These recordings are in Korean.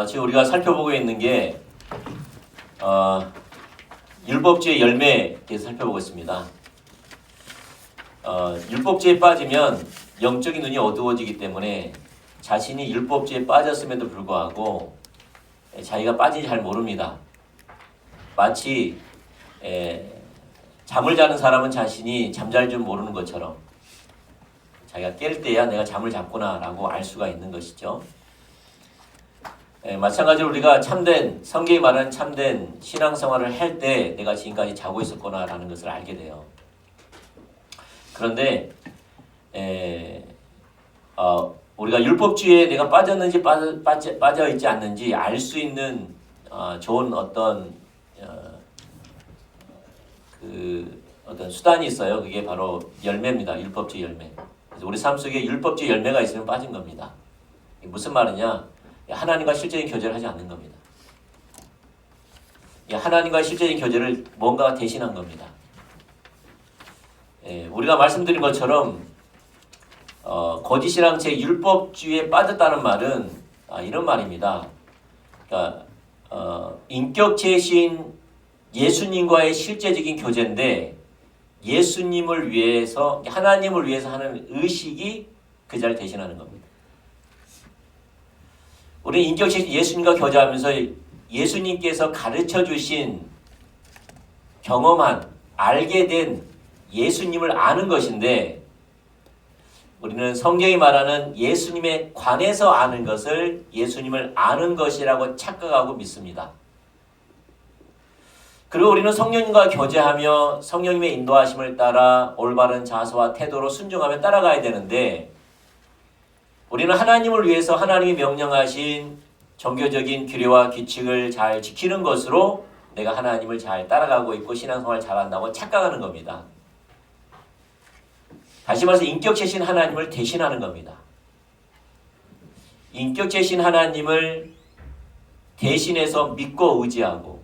지금 우리가 살펴보고 있는 게 율법주의 열매에 대해서 살펴보고 있습니다. 율법주의에 빠지면 영적인 눈이 어두워지기 때문에 자신이 율법주의에 빠졌음에도 불구하고 자기가 빠진지 잘 모릅니다. 마치 잠을 자는 사람은 자신이 잠잘 줄 모르는 것처럼 자기가 깰 때야 내가 잠을 잤구나 라고 알 수가 있는 것이죠. 마찬가지로 우리가 참된 성경이 말하는 참된 신앙생활을 할 때 내가 지금까지 자고 있었구나 라는 것을 알게 돼요. 그런데 우리가 율법주의에 내가 빠졌는지 빠져 있지 않는지 알 수 있는 좋은 어떤 어떤 수단이 있어요. 그게 바로 열매입니다. 율법주의 열매. 그래서 우리 삶 속에 율법주의 열매가 있으면 빠진 겁니다. 무슨 말이냐? 하나님과 실제적인 교제를 하지 않는 겁니다. 하나님과 실제적인 교제를 뭔가가 대신한 겁니다. 우리가 말씀드린 것처럼 거짓신앙체 율법주의에 빠졌다는 말은 이런 말입니다. 그러니까 인격체신 예수님과의 실제적인 교제인데 예수님을 위해서 하나님을 위해서 하는 의식이 그 자리를 대신하는 겁니다. 우리 인격체신 예수님과 교제하면서 예수님께서 가르쳐 주신 경험한 알게 된 예수님을 아는 것인데 우리는 성경이 말하는 예수님에 관해서 아는 것을 예수님을 아는 것이라고 착각하고 믿습니다. 그리고 우리는 성령님과 교제하며 성령님의 인도하심을 따라 올바른 자세와 태도로 순종하며 따라가야 되는데 우리는 하나님을 위해서 하나님이 명령하신 종교적인 규례와 규칙을 잘 지키는 것으로 내가 하나님을 잘 따라가고 있고 신앙생활을 잘한다고 착각하는 겁니다. 다시 말해서 인격체신 하나님을 대신하는 겁니다. 인격체신 하나님을 대신해서 믿고 의지하고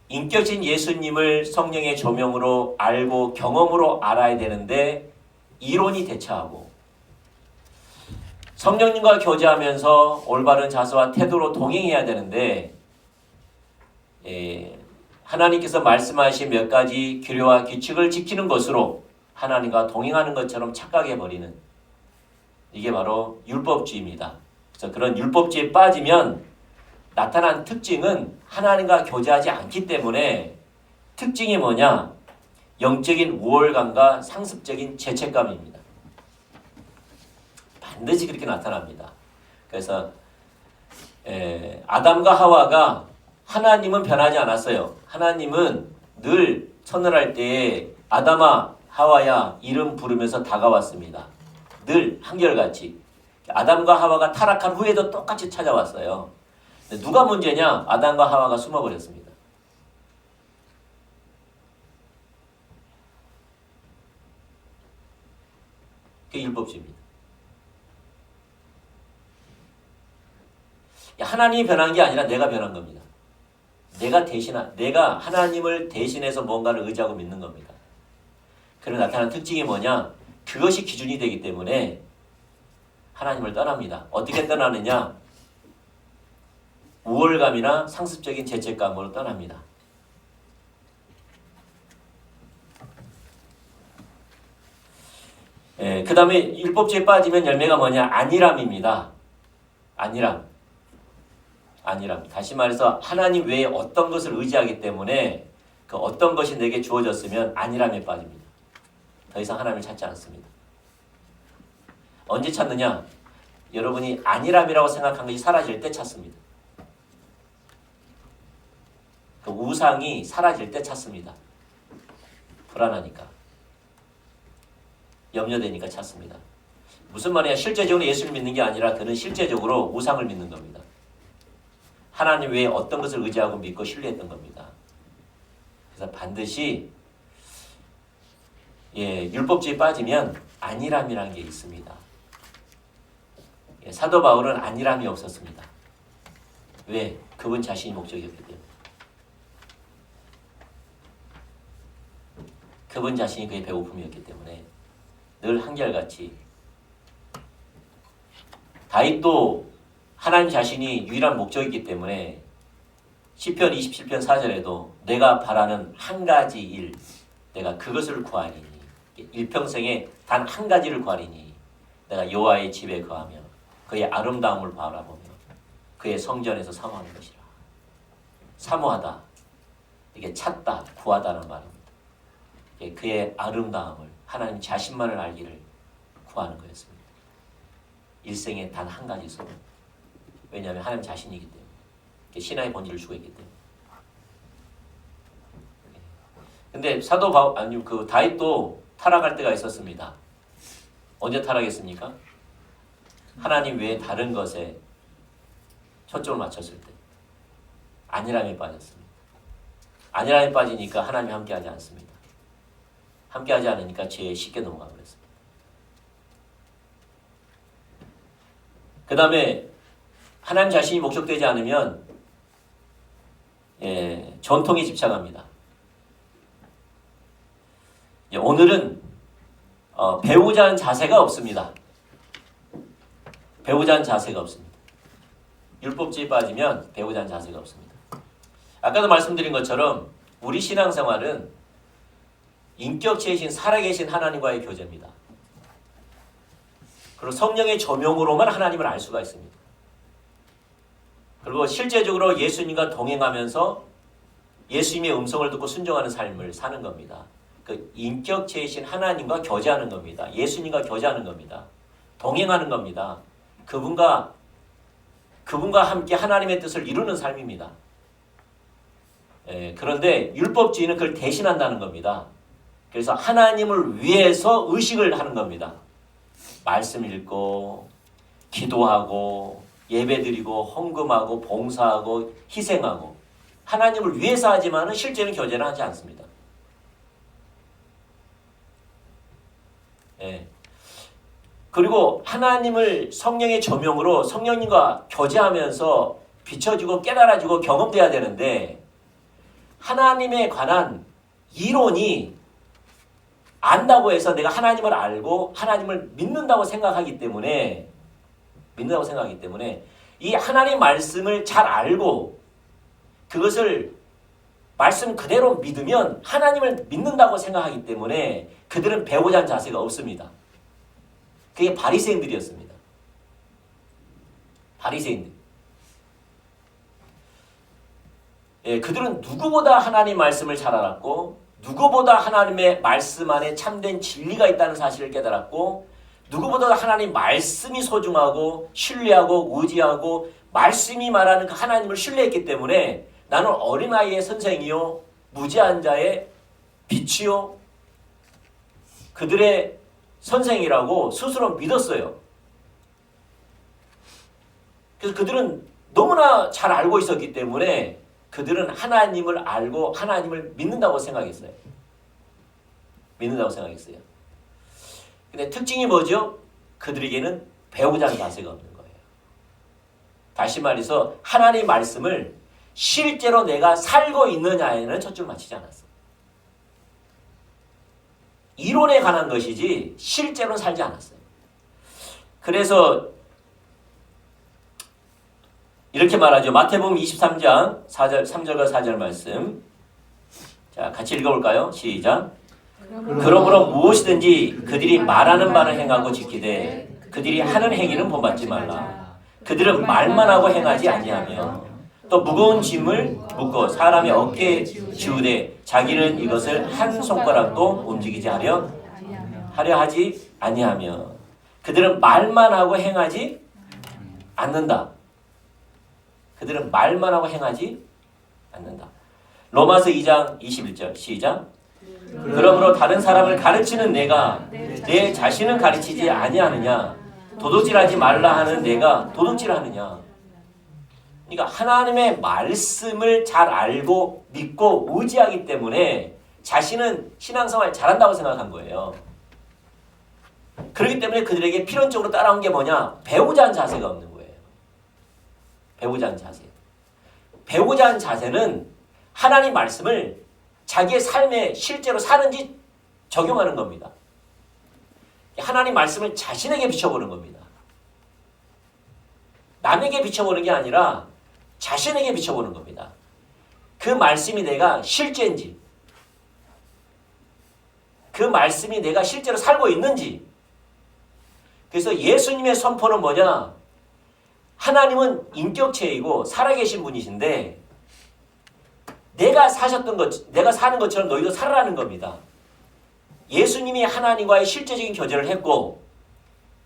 인격체신 예수님을 성령의 조명으로 알고 경험으로 알아야 되는데 이론이 대처하고 성령님과 교제하면서 올바른 자세와 태도로 동행해야 되는데 하나님께서 말씀하신 몇 가지 규례와 규칙을 지키는 것으로 하나님과 동행하는 것처럼 착각해버리는 이게 바로 율법주의입니다. 그래서 그런 율법주의에 빠지면 나타난 특징은 하나님과 교제하지 않기 때문에 특징이 뭐냐? 영적인 우월감과 상습적인 죄책감입니다. 반드시 그렇게 나타납니다. 그래서 아담과 하와가 하나님은 변하지 않았어요. 하나님은 늘 첫날할 때에 아담아 하와야 이름 부르면서 다가왔습니다. 늘 한결같이. 아담과 하와가 타락한 후에도 똑같이 찾아왔어요. 누가 문제냐? 아담과 하와가 숨어버렸습니다. 그게 율법주의입니다. 하나님이 변한 게 아니라 내가 변한 겁니다. 내가 하나님을 대신해서 뭔가를 의지하고 믿는 겁니다. 그런 나타나는 특징이 뭐냐? 그것이 기준이 되기 때문에 하나님을 떠납니다. 어떻게 떠나느냐? 우월감이나 상습적인 죄책감으로 떠납니다. 그 다음에 율법주의에 빠지면 열매가 뭐냐? 안일함입니다. 안일함. 다시 말해서 하나님 외에 어떤 것을 의지하기 때문에 그 어떤 것이 내게 주어졌으면 안일함에 빠집니다. 더 이상 하나님을 찾지 않습니다. 언제 찾느냐? 여러분이 안일함이라고 생각한 것이 사라질 때 찾습니다. 그 우상이 사라질 때 찾습니다. 불안하니까. 염려되니까 찾습니다. 무슨 말이냐? 실제적으로 예수를 믿는 게 아니라 그는 실제적으로 우상을 믿는 겁니다. 하나님 외에 어떤 것을 의지하고 믿고 신뢰했던 겁니다. 그래서 반드시 율법주의에 빠지면 안일함이라는 게 있습니다. 사도 바울은 안일함이 없었습니다. 왜? 그분 자신이 목적이었기 때문에. 그분 자신이 그의 배고픔이었기 때문에 늘 한결같이. 다윗도 하나님 자신이 유일한 목적이기 때문에 시편 27편 4절에도 내가 바라는 한 가지 일, 내가 그것을 구하리니, 일평생에 단 한 가지를 구하리니 내가 여호와의 집에 거하며 그의 아름다움을 바라보며 그의 성전에서 사모하는 것이라. 사모하다, 이게 찾다, 구하다는 말입니다. 그의 아름다움을, 하나님 자신만을 알기를 구하는 거였습니다. 일생에 단 한 가지 소원. 왜냐하면 하나님 자신이기 때문에, 신앙의 본질을 주고 있기 때문에. 근데 사도 다윗도 타락할 때가 있었습니다. 언제 타락했습니까? 하나님 외에 다른 것에 초점을 맞췄을 때 안일함에 빠졌습니다. 안일함에 빠지니까 하나님이 함께하지 않습니다. 함께하지 않으니까 죄에 쉽게 넘어가 버렸습니다. 그 다음에 하나님 자신이 목적되지 않으면 전통에 집착합니다. 오늘은 배우자는 자세가 없습니다. 배우자는 자세가 없습니다. 율법주의에 빠지면 배우자는 자세가 없습니다. 아까도 말씀드린 것처럼 우리 신앙생활은 인격체이신 살아계신 하나님과의 교제입니다. 그리고 성령의 조명으로만 하나님을 알 수가 있습니다. 그리고 실제적으로 예수님과 동행하면서 예수님의 음성을 듣고 순종하는 삶을 사는 겁니다. 그 인격체이신 하나님과 교제하는 겁니다. 예수님과 교제하는 겁니다. 동행하는 겁니다. 그분과 함께 하나님의 뜻을 이루는 삶입니다. 그런데 율법주의는 그걸 대신한다는 겁니다. 그래서 하나님을 위해서 의식을 하는 겁니다. 말씀 읽고 기도하고 예배드리고 헌금하고 봉사하고 희생하고 하나님을 위해서 하지만 실제는 교제를 하지 않습니다. 그리고 하나님을 성령의 조명으로 성령님과 교제하면서 비춰지고 깨달아지고 경험돼야 되는데 하나님에 관한 이론이 안다고 해서 내가 하나님을 알고 하나님을 믿는다고 생각하기 때문에 이 하나님 말씀을 잘 알고 그것을 말씀 그대로 믿으면 하나님을 믿는다고 생각하기 때문에 그들은 배우자 한 자세가 없습니다. 그게 바리새인들이었습니다. 바리새인들. 그들은 누구보다 하나님 말씀을 잘 알았고 누구보다 하나님의 말씀 안에 참된 진리가 있다는 사실을 깨달았고 누구보다 하나님 말씀이 소중하고 신뢰하고 의지하고 말씀이 말하는 그 하나님을 신뢰했기 때문에 나는 어린아이의 선생이요 무지한 자의 빛이요 그들의 선생이라고 스스로 믿었어요. 그래서 그들은 너무나 잘 알고 있었기 때문에 그들은 하나님을 알고 하나님을 믿는다고 생각했어요. 근데 특징이 뭐죠? 그들에게는 배우자는 자세가 없는 거예요. 다시 말해서 하나님 말씀을 실제로 내가 살고 있느냐에는 초점을 맞추지 않았어요. 이론에 관한 것이지 실제로는 살지 않았어요. 그래서 이렇게 말하죠. 마태복음 23장 3절과 4절 말씀. 자, 같이 읽어볼까요? 시작. 그러므로 무엇이든지 그들이 말하는 바를 행하고 지키되 그들이 하는 행위는 본받지 말라. 그들은 말만 하고 행하지 아니하며 또 무거운 짐을 묻고 사람의 어깨에 지우되 자기는 이것을 한 손가락도 움직이지 하려 하지 아니하며 그들은 말만 하고 행하지 않는다. 그들은 말만 하고 행하지 않는다. 로마서 2장 21절 시작. 그러므로 다른 사람을 가르치는 내가 내 자신은 가르치지 아니하느냐. 도둑질하지 말라 하는 내가 도둑질하느냐. 그러니까 하나님의 말씀을 잘 알고 믿고 의지하기 때문에 자신은 신앙생활 잘한다고 생각한 거예요. 그렇기 때문에 그들에게 필연적으로 따라온 게 뭐냐? 배우자 한 자세가 없는 거예요. 배우자 한 자세. 배우자 한 자세는 하나님 말씀을 자기의 삶에 실제로 사는지 적용하는 겁니다. 하나님 말씀을 자신에게 비춰보는 겁니다. 남에게 비춰보는 게 아니라 자신에게 비춰보는 겁니다. 그 말씀이 내가 실제인지, 그 말씀이 내가 실제로 살고 있는지. 그래서 예수님의 선포는 뭐냐? 하나님은 인격체이고 살아계신 분이신데 내가 사셨던 것, 내가 사는 것처럼 너희도 살아라는 겁니다. 예수님이 하나님과의 실제적인 교제를 했고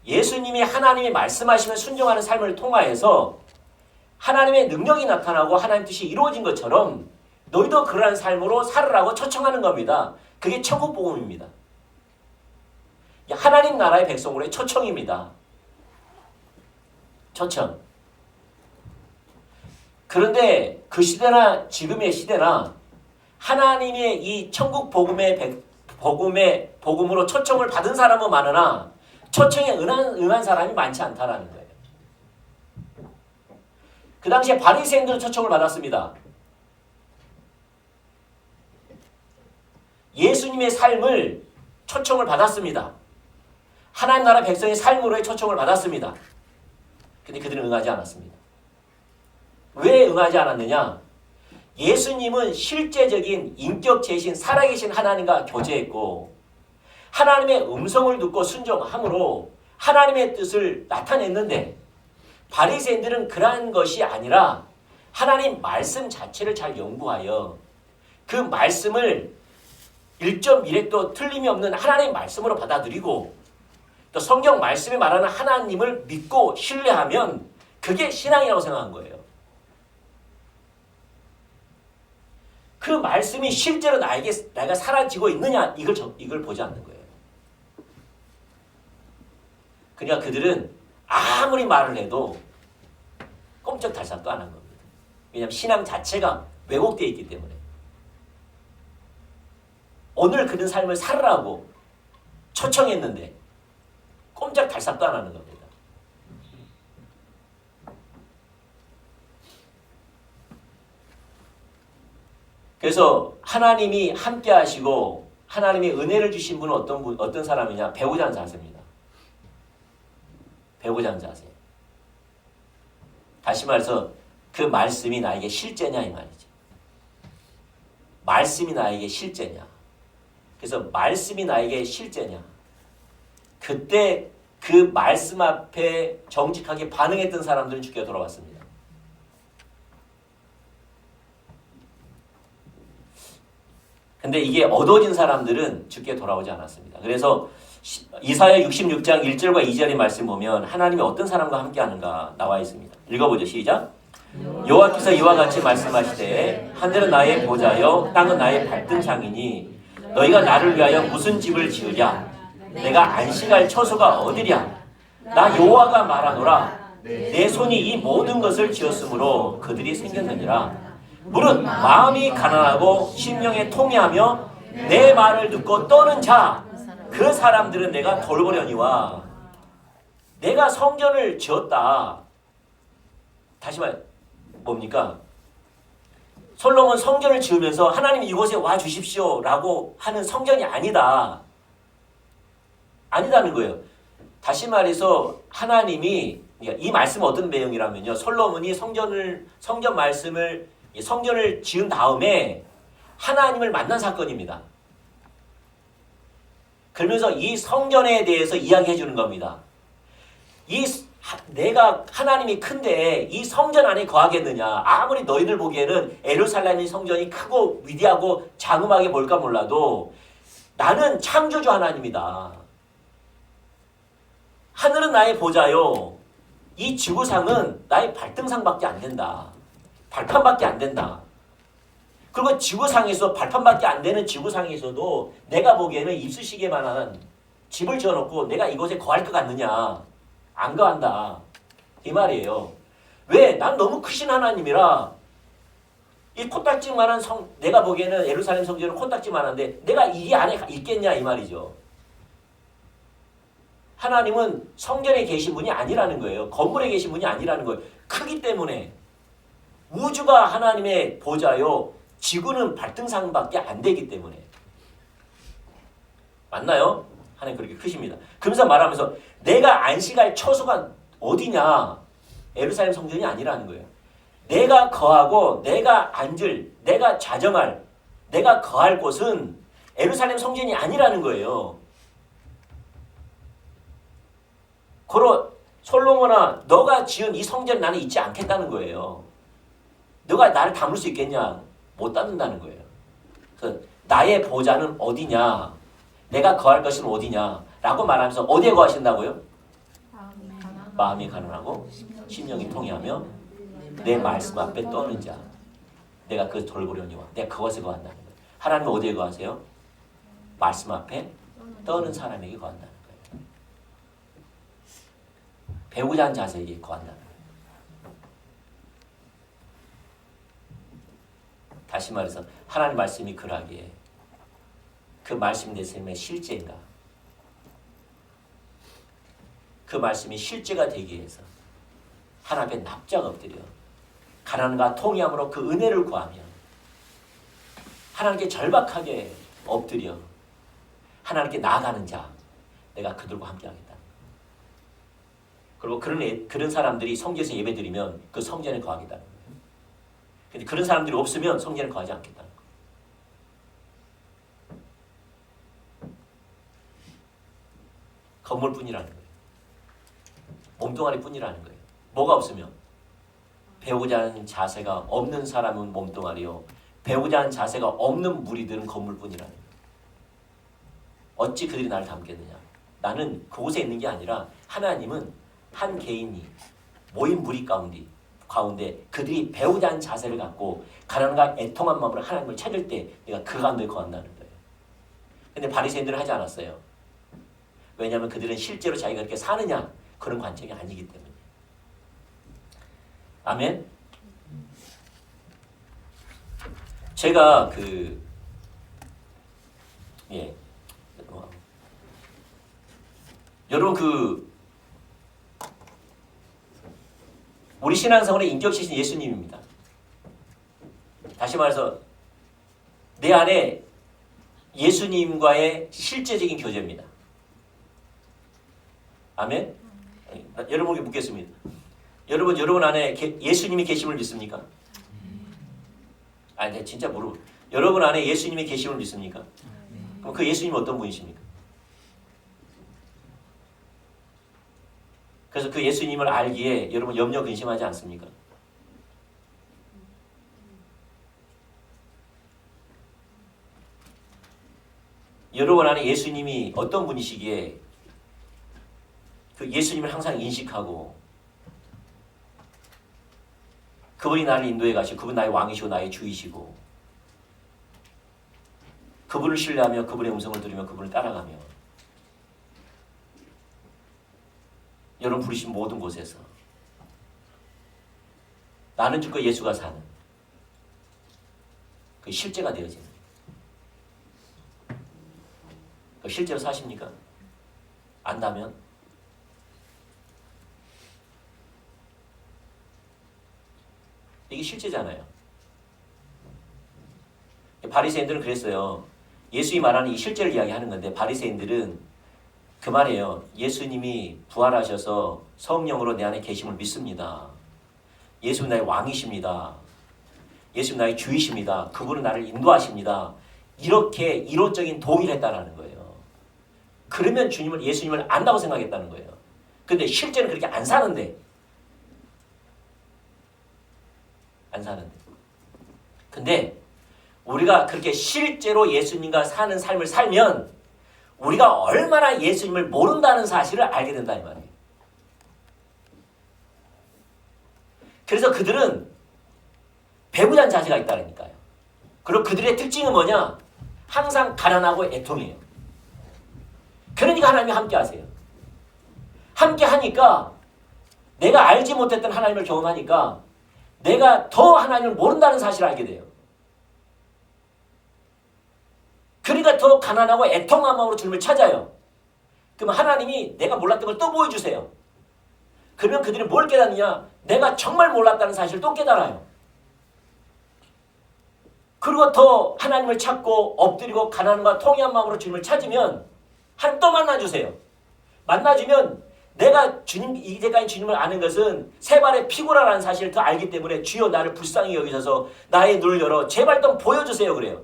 예수님이 하나님이 말씀하시면 순종하는 삶을 통하여서 하나님의 능력이 나타나고 하나님 뜻이 이루어진 것처럼 너희도 그러한 삶으로 살으라고 초청하는 겁니다. 그게 천국 복음입니다. 하나님 나라의 백성으로의 초청입니다. 초청. 그런데 그 시대나 지금의 시대나 하나님의 이 천국 복음으로 초청을 받은 사람은 많으나 초청에 응한 사람이 많지 않다라는 거예요. 그 당시에 바리새인들은 초청을 받았습니다. 예수님의 삶을 초청을 받았습니다. 하나님 나라 백성의 삶으로의 초청을 받았습니다. 근데 그들은 응하지 않았습니다. 왜 응하지 않았느냐? 예수님은 실제적인 인격체이신 살아계신 하나님과 교제했고 하나님의 음성을 듣고 순종함으로 하나님의 뜻을 나타냈는데 바리새인들은 그러한 것이 아니라 하나님 말씀 자체를 잘 연구하여 그 말씀을 1.1획도 틀림이 없는 하나님의 말씀으로 받아들이고 또 성경 말씀에 말하는 하나님을 믿고 신뢰하면 그게 신앙이라고 생각한 거예요. 그 말씀이 실제로 내가 사라지고 있느냐 이걸 보지 않는 거예요. 그러니까 그들은 아무리 말을 해도 꼼짝달싹도 안 한 겁니다. 왜냐하면 신앙 자체가 왜곡되어 있기 때문에. 오늘 그런 삶을 살으라고 초청했는데 꼼짝달싹도 안 하는 겁니다. 그래서 하나님이 함께 하시고 하나님이 은혜를 주신 분은 어떤 사람이냐? 배우자 하는 자세입니다. 배우자 하는 자세. 다시 말해서 그 말씀이 나에게 실제냐 이 말이죠. 말씀이 나에게 실제냐. 그래서 말씀이 나에게 실제냐. 그때 그 말씀 앞에 정직하게 반응했던 사람들은 주께 돌아왔습니다. 근데 이게 어두워진 사람들은 주께 돌아오지 않았습니다. 그래서 이사야 66장 1절과 2절의 말씀 보면 하나님이 어떤 사람과 함께 하는가 나와 있습니다. 읽어보죠. 시작. 여호와께서 이와 같이 말씀하시되 하늘은 나의 보좌요 땅은 나의 발등상이니 너희가 나를 위하여 무슨 집을 지으랴. 내가 안식할 처소가 어디랴. 나 여호와가 말하노라. 내 손이 이 모든 것을 지었으므로 그들이 생겼느니라. 무릇 마음이 가난하고 심령에 통회하며 내 말을 듣고 떠는 자 그 사람들은 내가 돌보려니와. 내가 성전을 지었다. 다시 말 뭡니까? 솔로몬 성전을 지으면서 하나님 이곳에 와 주십시오 라고 하는 성전이 아니다는 거예요. 다시 말해서 하나님이 이 말씀은 어떤 내용이라면요. 솔로몬이 성전 말씀을 성전을 지은 다음에 하나님을 만난 사건입니다. 그러면서 이 성전에 대해서 이야기해 주는 겁니다. 내가 하나님이 큰데 이 성전 안에 거하겠느냐. 아무리 너희들 보기에는 예루살렘의 성전이 크고 위대하고 장엄하게 볼까 몰라도 나는 창조주 하나님이다. 하늘은 나의 보좌요. 이 지구상은 나의 발등상밖에 안 된다. 발판밖에 안 된다. 그리고 지구상에서 발판밖에 안 되는 지구상에서도 내가 보기에는 입쑤시개만한 집을 지어놓고 내가 이곳에 거할 것 같느냐. 안 거한다. 이 말이에요. 왜? 난 너무 크신 하나님이라 이 코딱지만한 내가 보기에는 예루살렘 성전은 코딱지만한데 내가 이 안에 있겠냐 이 말이죠. 하나님은 성전에 계신 분이 아니라는 거예요. 건물에 계신 분이 아니라는 거예요. 크기 때문에. 우주가 하나님의 보좌요. 지구는 발등상밖에 안 되기 때문에. 맞나요? 하나님 그렇게 크십니다. 그러면서 말하면서 내가 안식할 처소가 어디냐? 예루살렘 성전이 아니라는 거예요. 내가 거하고 내가 앉을, 내가 자정할, 내가 거할 곳은 예루살렘 성전이 아니라는 거예요. 고로 솔로몬아, 너가 지은 이 성전 나는 잊지 않겠다는 거예요. 너가 나를 담을 수 있겠냐? 못 담는다는 거예요. 그래서 나의 보좌는 어디냐? 내가 거할 것은 어디냐? 라고 말하면서 어디에 거하신다고요? 마음이 가난하고 심령이 통해하며 내 말씀 앞에 떠는 자. 내가 그 돌보려니와 내가 그것에 거한다는 거예요. 하나님은 어디에 거하세요? 말씀 앞에 떠는 사람에게 거한다는 거예요. 배우자 하는 자세에게 거한다는 거예요. 다시 말해서 하나님 말씀이 그러하기에 그 말씀이 내 삶의 실제인가? 그 말씀이 실제가 되기 위해서 하나님 앞에 납작 엎드려 가난과 통회함으로 그 은혜를 구하며 하나님께 절박하게 엎드려 하나님께 나아가는 자, 내가 그들과 함께 하겠다. 그리고 그런 사람들이 성전에서 예배드리면 그 성전에 거하겠다는 거예요. 근데 그런 사람들이 없으면 성전에 거하지 않겠다는 거예요. 건물뿐이라는 거예요. 몸뚱아리뿐이라는 거예요. 뭐가 없으면? 배우자 하는 자세가 없는 사람은 몸뚱아리요. 배우자 하는 자세가 없는 무리들은 건물뿐이라는 거예요. 어찌 그들이 나를 담겠느냐? 나는 그곳에 있는 게 아니라 하나님은 한 개인이 모인 무리 가운데 그들이 배우자 하는 자세를 갖고 가난과 애통한 마음으로 하나님을 찾을 때 내가 그 가운데 거한다는 거예요. 근데 바리새인들은 하지 않았어요. 왜냐하면 그들은 실제로 자기가 그렇게 사느냐 그런 관점이 아니기 때문에. 아멘. 제가 여러분 우리 신앙생활의 인격이신 예수님입니다. 다시 말해서 내 안에 예수님과의 실제적인 교제입니다. 아멘. 여러분에게 묻겠습니다. 여러분 안에 예수님이 계심을 믿습니까? 아니, 진짜 모르고. 여러분 안에 예수님이 계심을 믿습니까? 그럼 그 예수님은 어떤 분이십니까? 그래서 그 예수님을 알기에 여러분 염려 근심하지 않습니까? 여러분 안에 예수님이 어떤 분이시기에 그 예수님을 항상 인식하고 그분이 나를 인도해 가시고 그분 나의 왕이시고 나의 주이시고 그분을 신뢰하며 그분의 음성을 들으며 그분을 따라가며 여러분 부르신 모든 곳에서 나는 죽고 예수가 사는 그 실제가 되어지는 그 실제로 사십니까? 안다면 이게 실제잖아요. 바리새인들은 그랬어요. 예수님이 말하는 이 실제를 이야기하는 건데 바리새인들은 그 말이에요. 예수님이 부활하셔서 성령으로 내 안에 계심을 믿습니다. 예수님 나의 왕이십니다. 예수님 나의 주이십니다. 그분은 나를 인도하십니다. 이렇게 이론적인 동의를 했다는 거예요. 그러면 예수님을 안다고 생각했다는 거예요. 근데 실제는 그렇게 안 사는데. 근데 우리가 그렇게 실제로 예수님과 사는 삶을 살면 우리가 얼마나 예수님을 모른다는 사실을 알게 된다 이 말이에요. 그래서 그들은 배부잔 자세가 있다니까요. 그리고 그들의 특징은 뭐냐? 항상 가난하고 애통해요. 그러니까 하나님이 함께 하세요. 함께 하니까 내가 알지 못했던 하나님을 경험하니까 내가 더 하나님을 모른다는 사실을 알게 돼요. 그러니까 더 가난하고 애통한 마음으로 주님을 찾아요. 그럼 하나님이 내가 몰랐던 걸 또 보여주세요. 그러면 그들이 뭘 깨닫느냐? 내가 정말 몰랐다는 사실을 또 깨달아요. 그리고 더 하나님을 찾고 엎드리고 가난과 통회한 마음으로 주님을 찾으면 하나님 또 만나주세요. 만나주면 내가 주님, 이제까지 주님을 아는 것은 세 발의 피고라라는 사실을 더 알기 때문에 주여 나를 불쌍히 여기셔서 나의 눈을 열어 제발 좀 보여주세요 그래요.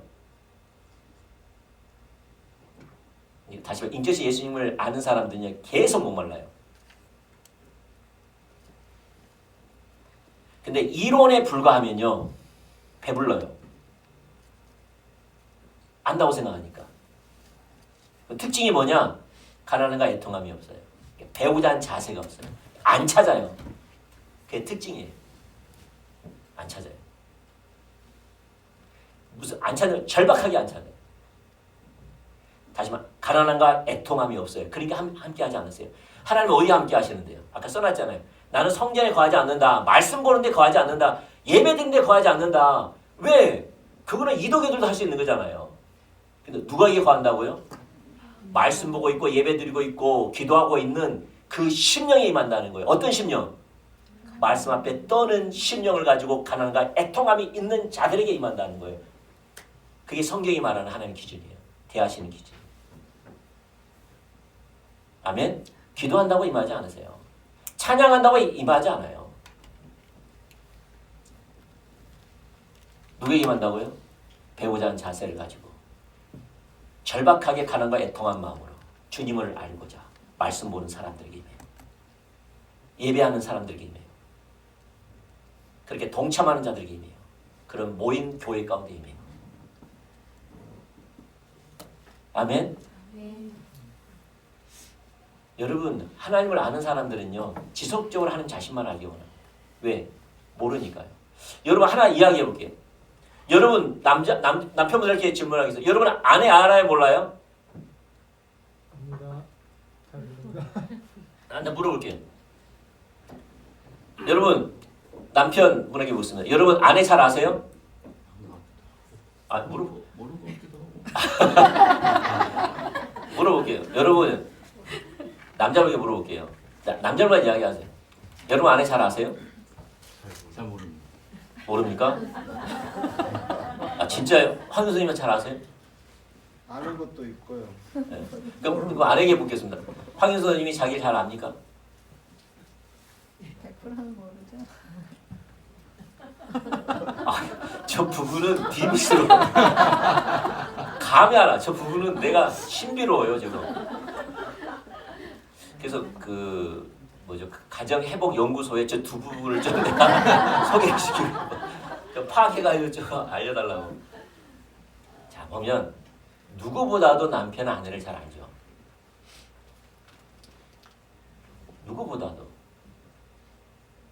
다시 말해 인격시 예수님을 아는 사람들은요 계속 목말라요. 근데 이론에 불과하면요 배불러요. 안다고 생각하니까. 특징이 뭐냐? 가난함과 애통함이 없어요. 배우자는 자세가 없어요. 안 찾아요. 그게 특징이에요. 안 찾아요. 무슨 안 찾아요? 절박하게 안 찾아요. 다시 말 가난함과 애통함이 없어요. 그러니까 함께 하지 않으세요. 하나님은 어디 함께 하시는데요? 아까 써놨잖아요. 나는 성전에 거하지 않는다. 말씀 보는데 거하지 않는다. 예배 드는데 거하지 않는다. 왜? 그거는 이도교들도 할 수 있는 거잖아요. 근데 누가 이게 거한다고요? 말씀 보고 있고 예배 드리고 있고 기도하고 있는 그 심령에 임한다는 거예요. 어떤 심령? 말씀 앞에 떠는 심령을 가지고 가난과 애통함이 있는 자들에게 임한다는 거예요. 그게 성경이 말하는 하나님의 기준이에요. 대하시는 기준. 아멘? 기도한다고 임하지 않으세요. 찬양한다고 임하지 않아요. 누구에게 임한다고요? 배우자 한 자세를 가지고 절박하게 가난과 애통한 마음으로 주님을 알고자 말씀 보는 사람들에게 임해요. 예배하는 사람들에게 임해요. 그렇게 동참하는 자들에게 임해요. 그런 모인 교회 가운데 임해요. 아멘? 여러분 하나님을 아는 사람들은요 지속적으로 하는 자신만 알기 원해요. 왜? 모르니까요. 여러분 하나 이야기해 볼게요. 여러분 남편분들께 질문하겠어요. 여러분 아내 알아요 몰라요? 나 물어볼게요. 여러분 남편분에게 묻습니다. 여러분 아내 잘 아세요? 모르는 것 같기도 하고. 물어볼게요. 여러분 남자분에게 물어볼게요. 남자만 이야기하세요. 여러분 아내 잘 아세요? 잘 모릅니다. 모릅니까? 진짜요? 황 교수님은 잘 아세요? 아는 것도 있고요. 네. 그럼 아내에게 묻겠습니다. 황 교수님이 자기를 잘 압니까? 100%는 모르죠. 저 부분은 비밀스러워. 감이 알아. 저 부분은 내가 신비로워요 지금. 그래서 그 가정회복연구소에 저 두 부분을 좀 내가 소개시키고 파악해가지고 좀 알려달라고. 자 보면 누구보다도 남편은 아내를 잘 알죠. 누구보다도.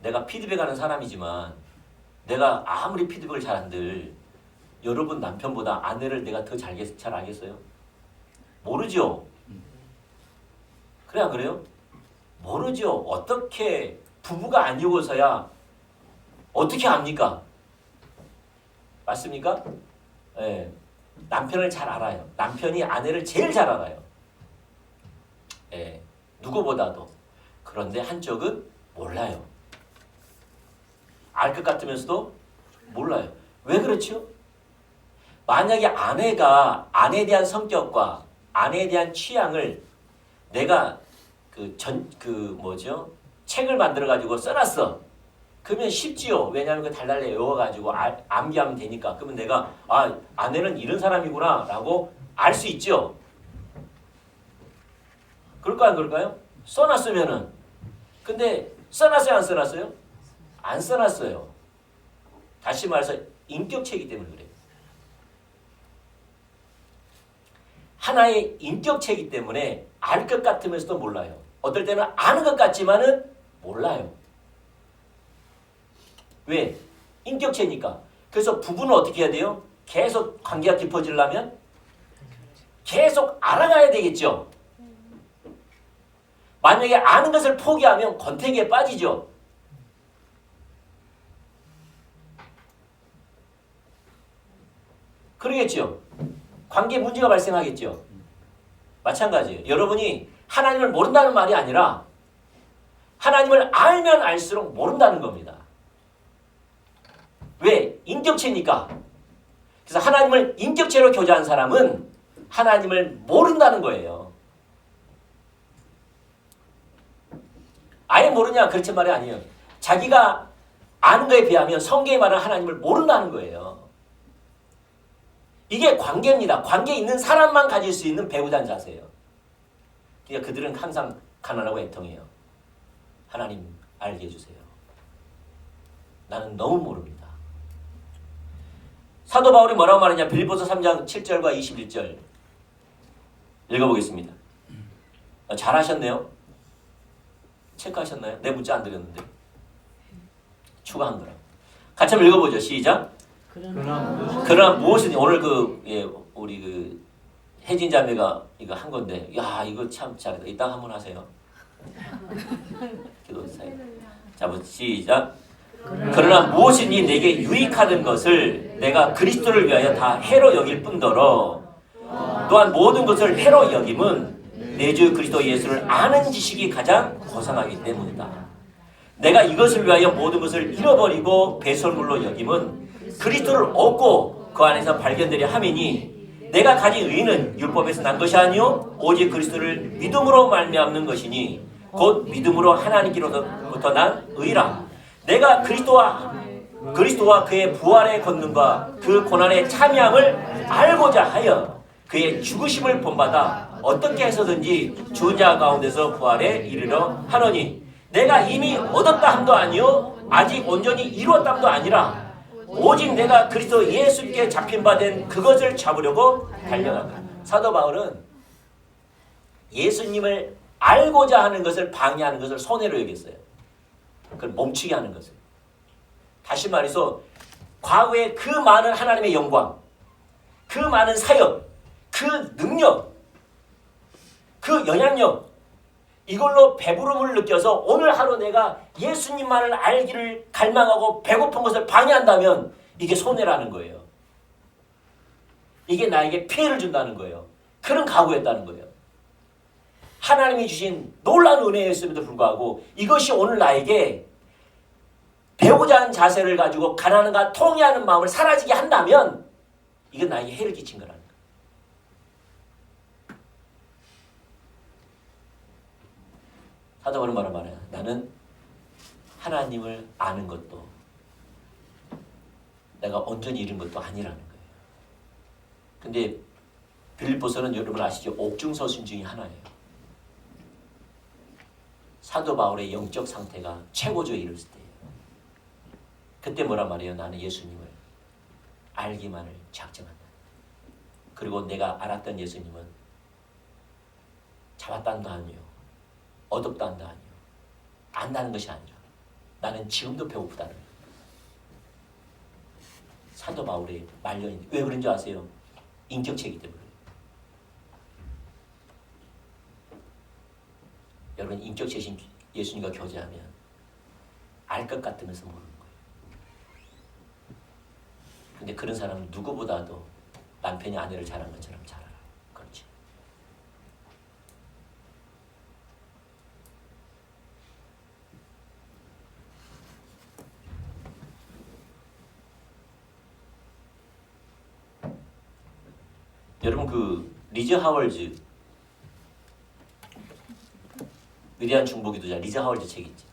내가 피드백하는 사람이지만 내가 아무리 피드백을 잘한들 여러분 남편보다 아내를 내가 더 잘 알겠어요? 모르죠. 그래 안 그래요? 모르죠. 어떻게 부부가 아니고서야 어떻게 압니까? 맞습니까? 네. 남편을 잘 알아요. 남편이 아내를 제일 잘 알아요. 네. 누구보다도. 그런데 한쪽은 몰라요. 알 것 같으면서도 몰라요. 왜 그렇죠? 만약에 아내가 아내에 대한 성격과 아내에 대한 취향을 내가 책을 만들어 가지고 써놨어. 그러면 쉽지요. 왜냐하면 그 달달래 외워가지고 암기하면 되니까. 그러면 내가 아내는 이런 사람이구나 라고 알 수 있죠. 그럴까요? 안 그럴까요? 써놨으면은. 근데 써놨어요? 안 써놨어요? 안 써놨어요. 다시 말해서 인격체이기 때문에 그래요. 하나의 인격체이기 때문에 알 것 같으면서도 몰라요. 어떨 때는 아는 것 같지만은 몰라요. 왜? 인격체니까. 그래서 부부는 어떻게 해야 돼요? 계속 관계가 깊어지려면 계속 알아가야 되겠죠. 만약에 아는 것을 포기하면 권태기에 빠지죠. 그러겠죠. 관계에 문제가 발생하겠죠. 마찬가지예요. 여러분이 하나님을 모른다는 말이 아니라 하나님을 알면 알수록 모른다는 겁니다. 왜? 인격체니까. 그래서 하나님을 인격체로 교제한 사람은 하나님을 모른다는 거예요. 모르냐 그렇지 말이 아니에요. 자기가 아는 거에 비하면 성경이 말하는 하나님을 모른다는 거예요. 이게 관계입니다. 관계 있는 사람만 가질 수 있는 배우자는 자세예요. 그러니까 그들은 항상 가난하고 애통해요. 하나님 알게 해주세요. 나는 너무 모릅니다. 사도 바울이 뭐라고 말하냐? 빌립보서 3장 7절과 21절 읽어보겠습니다. 잘하셨네요. 체크하셨나요? 내 문자 안 드렸는데. 추가한 거라. 같이 한번 읽어보죠. 시작. 그러나 무엇이든 오늘 우리 혜진 자매가 이거 한 건데, 야 이거 참 잘했다. 이따 한번 하세요. 기도 사이. 자, 시작. 그러나 무엇이니 내게 유익하던 것을 내가 그리스도를 위하여 다 해로 여길 뿐더러 또한 모든 것을 해로 여김은 내 주 그리스도 예수를 아는 지식이 가장 고상하기 때문이다. 내가 이것을 위하여 모든 것을 잃어버리고 배설물로 여김은 그리스도를 얻고 그 안에서 발견되려 함이니 내가 가진 의는 율법에서 난 것이 아니요 오직 그리스도를 믿음으로 말미암는 것이니 곧 믿음으로 하나님께로부터 난 의라. 내가 그리스도와 그의 부활의 권능과 그 고난의 참여함을 알고자 하여 그의 죽으심을 본받아 어떻게 해서든지 죽은 자 가운데서 부활에 이르러 하노니 내가 이미 얻었다 함도 아니요 아직 온전히 이루었다 함도 아니라 오직 내가 그리스도 예수께 잡힌 바 된 그것을 잡으려고 달려간다. 사도 바울은 예수님을 알고자 하는 것을 방해하는 것을 손해로 여겼어요. 그걸 멈추게 하는 것을. 다시 말해서 과거에 그 많은 하나님의 영광, 그 많은 사역, 그 능력, 그 영향력, 이걸로 배부름을 느껴서 오늘 하루 내가 예수님만을 알기를 갈망하고 배고픈 것을 방해한다면 이게 손해라는 거예요. 이게 나에게 피해를 준다는 거예요. 그런 각오였다는 거예요. 하나님이 주신 놀라운 은혜였음에도 불구하고 이것이 오늘 나에게 배우자 하는 자세를 가지고 가난함과 통회하는 마음을 사라지게 한다면 이건 나에게 해를 끼친 거라는 거예요. 사도 바울은 뭐라 말해요? 나는 하나님을 아는 것도 내가 온전히 잃은 것도 아니라는 거예요. 근데 빌립보서는 여러분 아시죠? 옥중서신 중에 하나예요. 사도 바울의 영적 상태가 최고조에 이르렀을 때예요. 그때 뭐라 말해요? 나는 예수님을 알기만을 작정한다. 그리고 내가 알았던 예수님은 잡았다는 도 아니요 얻었다는 도 아니요 안다는 것이 아니라 나는 지금도 배고프다는 거예요. 사도 바울의 말년인데 왜 그런 줄 아세요? 인격체이기 때문에. 여러분 인격체신 예수님과 교제하면 알 것 같으면서 모르는 거예요. 근데 그런 사람은 누구보다도 남편이 아내를 잘한 것처럼 잘 알아요. 그렇죠. 여러분 그 리즈 하월즈 위대한 중보기도자 리즈 하월즈 책 있지.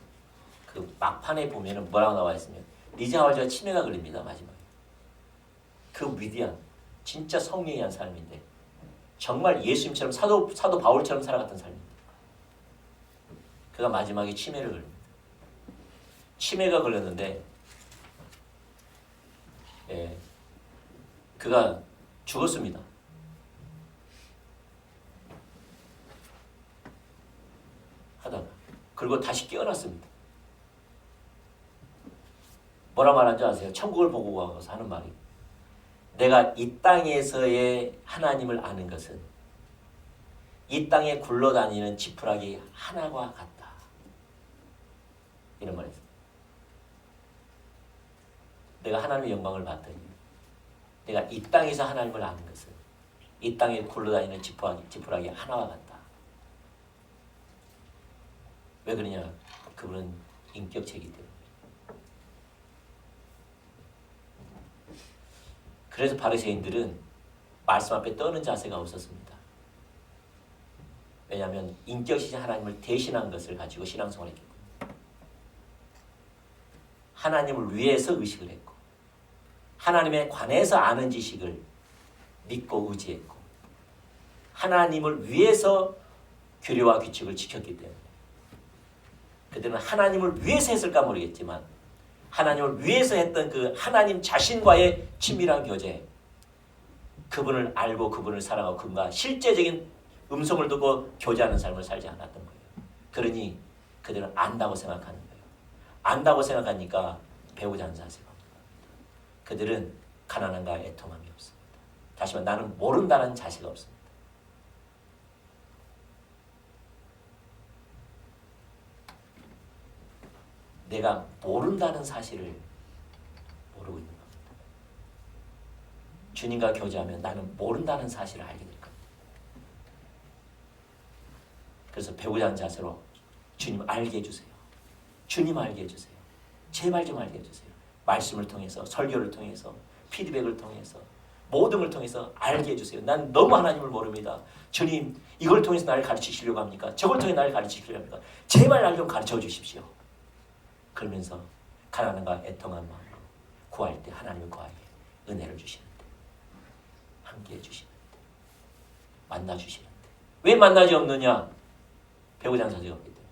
그 막판에 보면은 뭐라고 나와 있으면 리즈 하월즈가 치매가 걸립니다. 마지막에. 그 위대한 진짜 성령이 한 사람인데 정말 예수님처럼 사도 바울처럼 살아갔던 사람입니다. 그가 마지막에 치매를 걸립니다. 치매가 걸렸는데 그가 죽었습니다. 하다가 그리고 다시 깨어났습니다. 뭐라 말하는 줄 아세요? 천국을 보고 가서 하는 말이 내가 이 땅에서의 하나님을 아는 것은 이 땅에 굴러다니는 지푸라기 하나와 같다. 이런 말이었어요. 내가 하나님의 영광을 봤더니 내가 이 땅에서 하나님을 아는 것은 이 땅에 굴러다니는 지푸라기 하나와 같다. 왜 그러냐? 그분은 인격체이기 때문에. 그래서 바리새인들은 말씀 앞에 떠는 자세가 없었습니다. 왜냐하면 인격이신 하나님을 대신한 것을 가지고 신앙생활을 했기 때문에. 하나님을 위해서 의식을 했고 하나님에 관해서 아는 지식을 믿고 의지했고 하나님을 위해서 규례와 규칙을 지켰기 때문에 그들은 하나님을 위해서 했을까 모르겠지만 하나님을 위해서 했던 그 하나님 자신과의 친밀한 교제, 그분을 알고 그분을 사랑하고 그분과 실제적인 음성을 듣고 교제하는 삶을 살지 않았던 거예요. 그러니 그들은 안다고 생각하는 거예요. 안다고 생각하니까 배우지 않는 자세가 없는 거예요. 그들은 가난함과 애통함이 없습니다. 다시 말해 나는 모른다는 자세가 없습니다. 내가 모른다는 사실을 모르고 있는 겁니다. 주님과 교제하면 나는 모른다는 사실을 알게 될 겁니다. 그래서 배우지 않는 자세로 주님 알게 해주세요. 주님 알게 해주세요. 제발 좀 알게 해주세요. 말씀을 통해서, 설교를 통해서, 피드백을 통해서, 모든 걸 통해서 알게 해주세요. 난 너무 하나님을 모릅니다. 주님 이걸 통해서 나를 가르치시려고 합니까? 저걸 통해 나를 가르치시려고 합니까? 제발 날 좀 가르쳐 주십시오. 그러면서 가난함과 애통한 마음으로 구할 때 하나님을 구하게 은혜를 주시는데 함께 해주시는데 만나 주시는데 왜 만나지 없느냐? 배우지 않는 자세가 없기 때문에.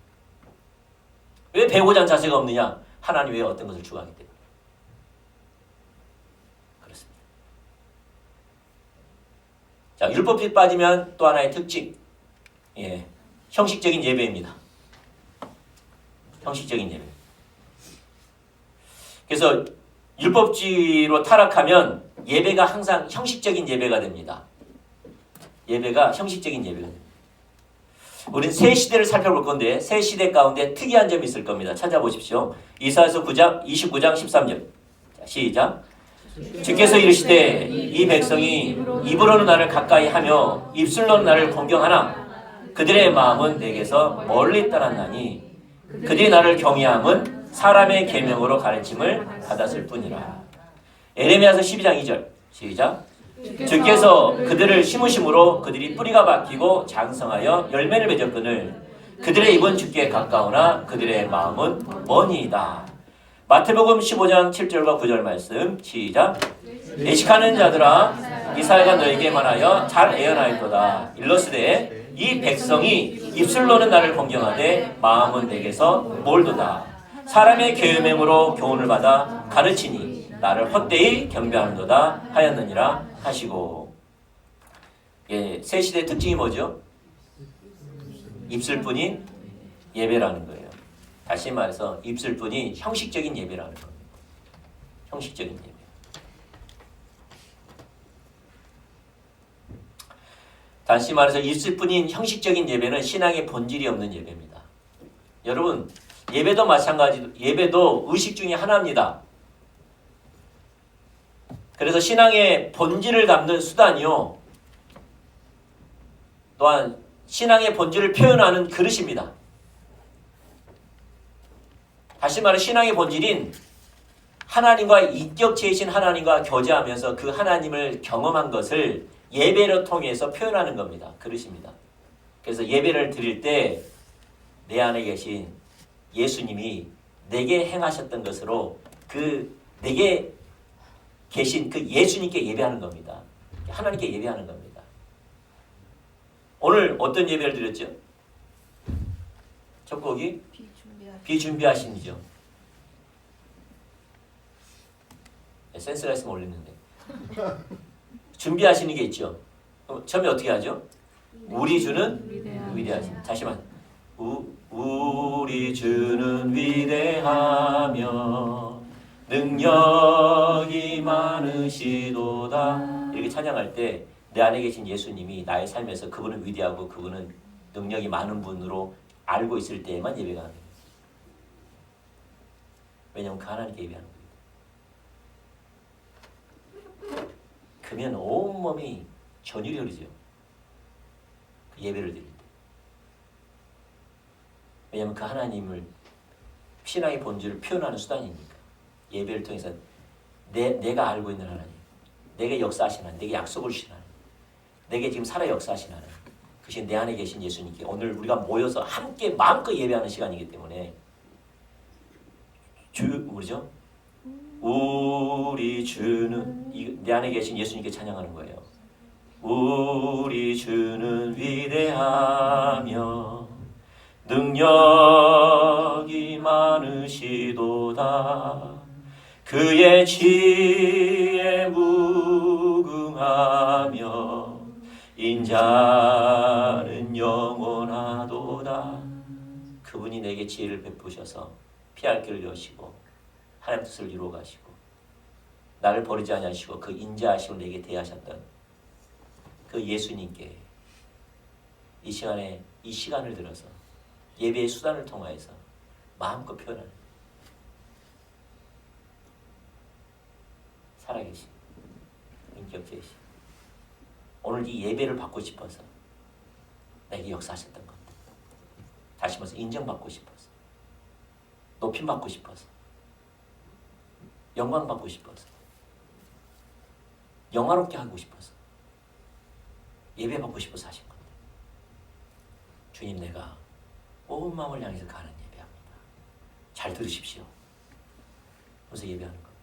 왜 배우지 않는 자세가 없느냐? 하나님 외에 어떤 것을 추구하기 때문에. 그렇습니다. 자, 율법이 빠지면 또 하나의 특징, 형식적인 예배입니다. 형식적인 예배. 그래서 율법주의로 타락하면 예배가 항상 형식적인 예배가 됩니다. 예배가 형식적인 예배가 됩니다. 우린 새 시대를 살펴볼 건데 새 시대 가운데 특이한 점이 있을 겁니다. 찾아보십시오. 이사야서 29장 13절. 자, 시작. 주께서 이르시되 이 백성이 입으로는 나를 가까이 하며 입술로는 나를 공경하나 그들의 마음은 내게서 멀리 떠났나니 그들이 나를 경외함은 사람의 계명으로 가르침을 받았을 뿐이라. 에레미야서 12장 2절. 시작. 주께서 그들을 심으심으로 그들이 뿌리가 박히고 장성하여 열매를 맺었거늘 그들의 입은 주께 가까우나 그들의 마음은 머니이다. 마태복음 15장 7절과 9절 말씀. 시작. 애식하는 자들아 이사야가 너에게 말하여 잘 예언하였도다. 일러스되 이 백성이 입술로는 나를 공경하되 마음은 내게서 멀도다. 사람의 계명으로 교훈을 받아 가르치니 나를 헛되이 경배하는도다 하였느니라 하시고. 새 시대의 특징이 뭐죠? 입술뿐인 예배라는 거예요. 다시 말해서 입술뿐인 형식적인 예배라는 겁니다. 형식적인 예배. 다시 말해서 입술뿐인 형식적인 예배는 신앙의 본질이 없는 예배입니다. 여러분 예배도 마찬가지로 예배도 의식 중에 하나입니다. 그래서 신앙의 본질을 담는 수단이요 또한 신앙의 본질을 표현하는 그릇입니다. 다시 말해 신앙의 본질인 하나님과 인격체이신 하나님과 교제하면서 그 하나님을 경험한 것을 예배를 통해서 표현하는 겁니다. 그릇입니다. 그래서 예배를 드릴 때 내 안에 계신 예수님이 내게 행하셨던 것으로 그 내게 계신 그 예수님께 예배하는 겁니다. 하나님께 예배하는 겁니다. 오늘 어떤 예배를 드렸죠? 첫 곡이 비준비하신이죠. 센스가 있으면 올렸는데 준비하시는 게 있죠. 그럼 처음에 어떻게 하죠? 우리 주는 위대하신. 다시 말해 우리 주는 위대하며 능력이 많으시도다. 이렇게 찬양할 때 내 안에 계신 예수님이 나의 삶에서 그분은 위대하고 그분은 능력이 많은 분으로 알고 있을 때에만 예배가 합니다. 왜냐하면 그 하나님께 예배하는 겁니다. 그러면 온몸이 전율이 흐르죠. 그 예배를 드릴 때. 왜냐하면 그 하나님을 신앙의 본질을 표현하는 수단이니까. 예배를 통해서 내가 알고 있는 하나님, 내게 역사하신 하나님, 내게 약속을 주신 하나님, 내게 지금 살아 역사하신 하나님, 그것이 내 안에 계신 예수님께 오늘 우리가 모여서 함께 마음껏 예배하는 시간이기 때문에 뭐죠? 우리 주는 내 안에 계신 예수님께 찬양하는 거예요. 우리 주는 위대하며 능력이 많으시도다. 그의 지혜 무궁하며 인자는 영원하도다. 그분이 내게 지혜를 베푸셔서 피할 길을 여시고 하나님 뜻을 이루어 가시고 나를 버리지 아니하시고 그 인자하심을 내게 대하셨던 그 예수님께 이 시간에 이 시간을 들어서 예배의 수단을 통하여서 마음껏 표현하는 살아계신 인격제이신 오늘 이 예배를 받고 싶어서 내게 역사하셨던 겁니다. 다시 말해서 인정받고 싶어서 높임받고 싶어서 영광받고 싶어서 영화롭게 하고 싶어서 예배받고 싶어서 하신 겁니다. 주님, 내가 온 마음을 향해서 가는 예배합니다. 잘 들으십시오. 그래서 예배하는 겁니다.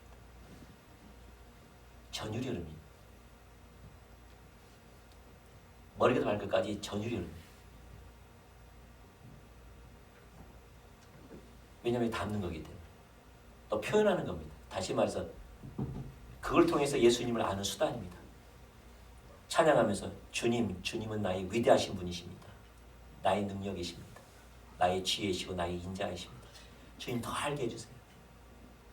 전율이 흐릅니다. 머리부터 발끝까지 전율이 흐릅니다. 왜냐하면 담는 거기 때문에. 또 표현하는 겁니다. 다시 말해서 그걸 통해서 예수님을 아는 수단입니다. 찬양하면서 주님은 나의 위대하신 분이십니다. 나의 능력이십니다. 나의 지혜이시고 나의 인자이십니다. 주님 더 알게 해주세요.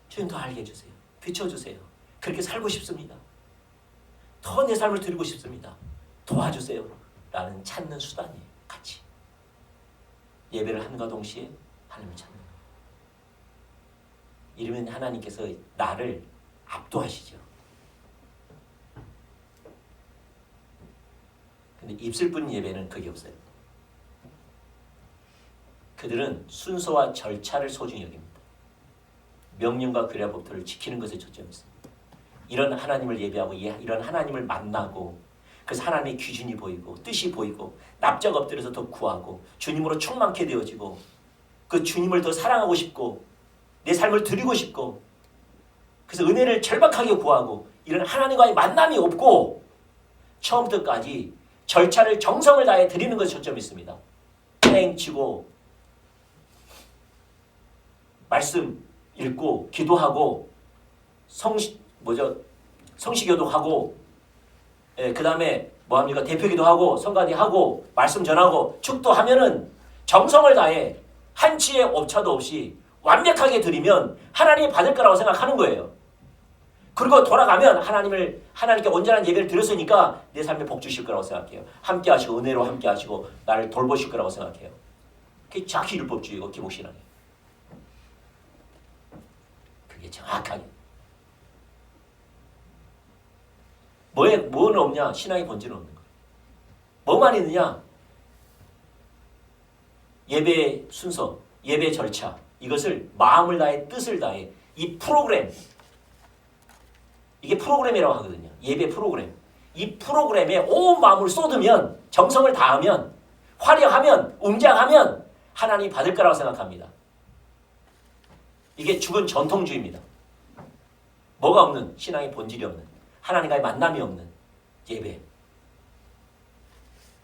주님 더 알게 해주세요. 비춰주세요. 그렇게 살고 싶습니다. 더 내 삶을 드리고 싶습니다. 도와주세요. 라는 찾는 수단이에요. 같이. 예배를 함과 동시에 하나님을 찾는 거예요. 이러면 하나님께서 나를 압도하시죠. 근데 입술 뿐 예배는 그게 없어요. 그들은 순서와 절차를 소중히 여깁니다. 명령과 규례와 법도를 지키는 것에 초점이 있습니다. 이런 하나님을 예배하고 이런 하나님을 만나고 그래서 하나님의 기준이 보이고 뜻이 보이고 납작 엎드려서 더 구하고 주님으로 충만케 되어지고 그 주님을 더 사랑하고 싶고 내 삶을 드리고 싶고 그래서 은혜를 절박하게 구하고 이런 하나님과의 만남이 없고 처음부터까지 절차를 정성을 다해 드리는 것에 초점이 있습니다. 땡치고 말씀 읽고 기도하고 성시교도하고 그 다음에 뭐합니까? 대표기도하고 성가대하고 말씀 전하고 축도하면은 정성을 다해 한치의 오차도 없이 완벽하게 드리면 하나님이 받을 거라고 생각하는 거예요. 그리고 돌아가면 하나님께 온전한 예배를 드렸으니까 내 삶에 복 주실 거라고 생각해요. 함께 하시고 은혜로 함께 하시고 나를 돌보실 거라고 생각해요. 그게 정확히 율법주의고 기복신앙이에요. 그게 정확하게. 뭐는 없냐? 신앙의 본질은 없는 거예요. 뭐만 있느냐? 예배의 순서, 예배의 절차 이것을 마음을 다해 뜻을 다해 이 프로그램 이게 프로그램이라고 하거든요. 예배 프로그램. 이 프로그램에 온 마음을 쏟으면 정성을 다하면 화려하면 웅장하면 하나님이 받을 거라고 생각합니다. 이게 죽은 전통주의입니다. 뭐가 없는 신앙의 본질이 없는 하나님과의 만남이 없는 예배.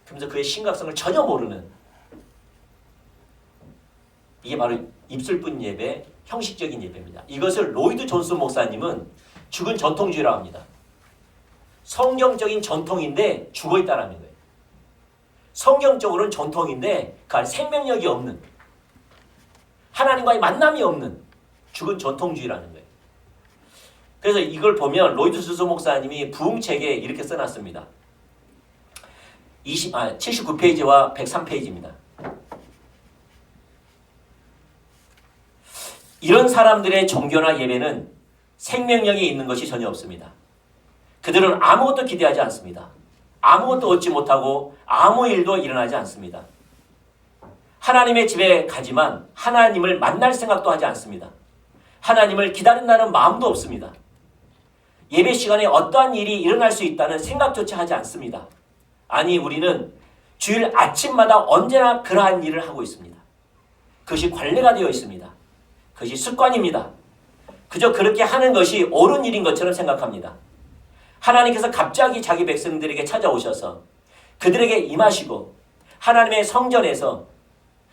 그러면서 그의 심각성을 전혀 모르는 이게 바로 입술뿐 예배, 형식적인 예배입니다. 이것을 로이드 존슨 목사님은 죽은 전통주의라고 합니다. 성경적인 전통인데 죽어있다는 거예요. 성경적으로는 전통인데 그 안에 생명력이 없는 하나님과의 만남이 없는 죽은 전통주의라는 거예요. 그래서 이걸 보면 로이드 존슨 목사님이 부흥책에 이렇게 써놨습니다. 79페이지와 103페이지입니다. 이런 사람들의 종교나 예배는 생명력이 있는 것이 전혀 없습니다. 그들은 아무것도 기대하지 않습니다. 아무것도 얻지 못하고 아무 일도 일어나지 않습니다. 하나님의 집에 가지만 하나님을 만날 생각도 하지 않습니다. 하나님을 기다린다는 마음도 없습니다. 예배 시간에 어떠한 일이 일어날 수 있다는 생각조차 하지 않습니다. 아니, 우리는 주일 아침마다 언제나 그러한 일을 하고 있습니다. 그것이 관례가 되어 있습니다. 그것이 습관입니다. 그저 그렇게 하는 것이 옳은 일인 것처럼 생각합니다. 하나님께서 갑자기 자기 백성들에게 찾아오셔서 그들에게 임하시고 하나님의 성전에서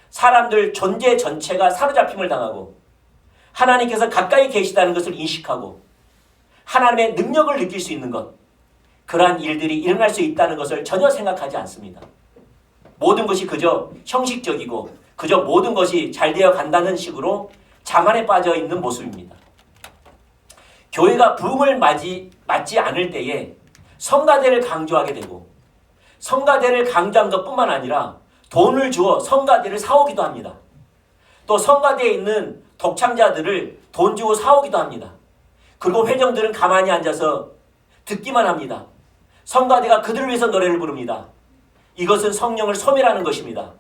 사람들 존재 전체가 사로잡힘을 당하고 하나님께서 가까이 계시다는 것을 인식하고 하나님의 능력을 느낄 수 있는 것, 그러한 일들이 일어날 수 있다는 것을 전혀 생각하지 않습니다. 모든 것이 그저 형식적이고 그저 모든 것이 잘 되어 간다는 식으로 자만에 빠져 있는 모습입니다. 교회가 부흥을 맞지 않을 때에 성가대를 강조하게 되고 성가대를 강조한 것뿐만 아니라 돈을 주어 성가대를 사오기도 합니다. 또 성가대에 있는 독창자들을 돈 주고 사오기도 합니다. 그리고 회정들은 가만히 앉아서 듣기만 합니다. 성가대가 그들을 위해서 노래를 부릅니다. 이것은 성령을 소멸하는 것입니다.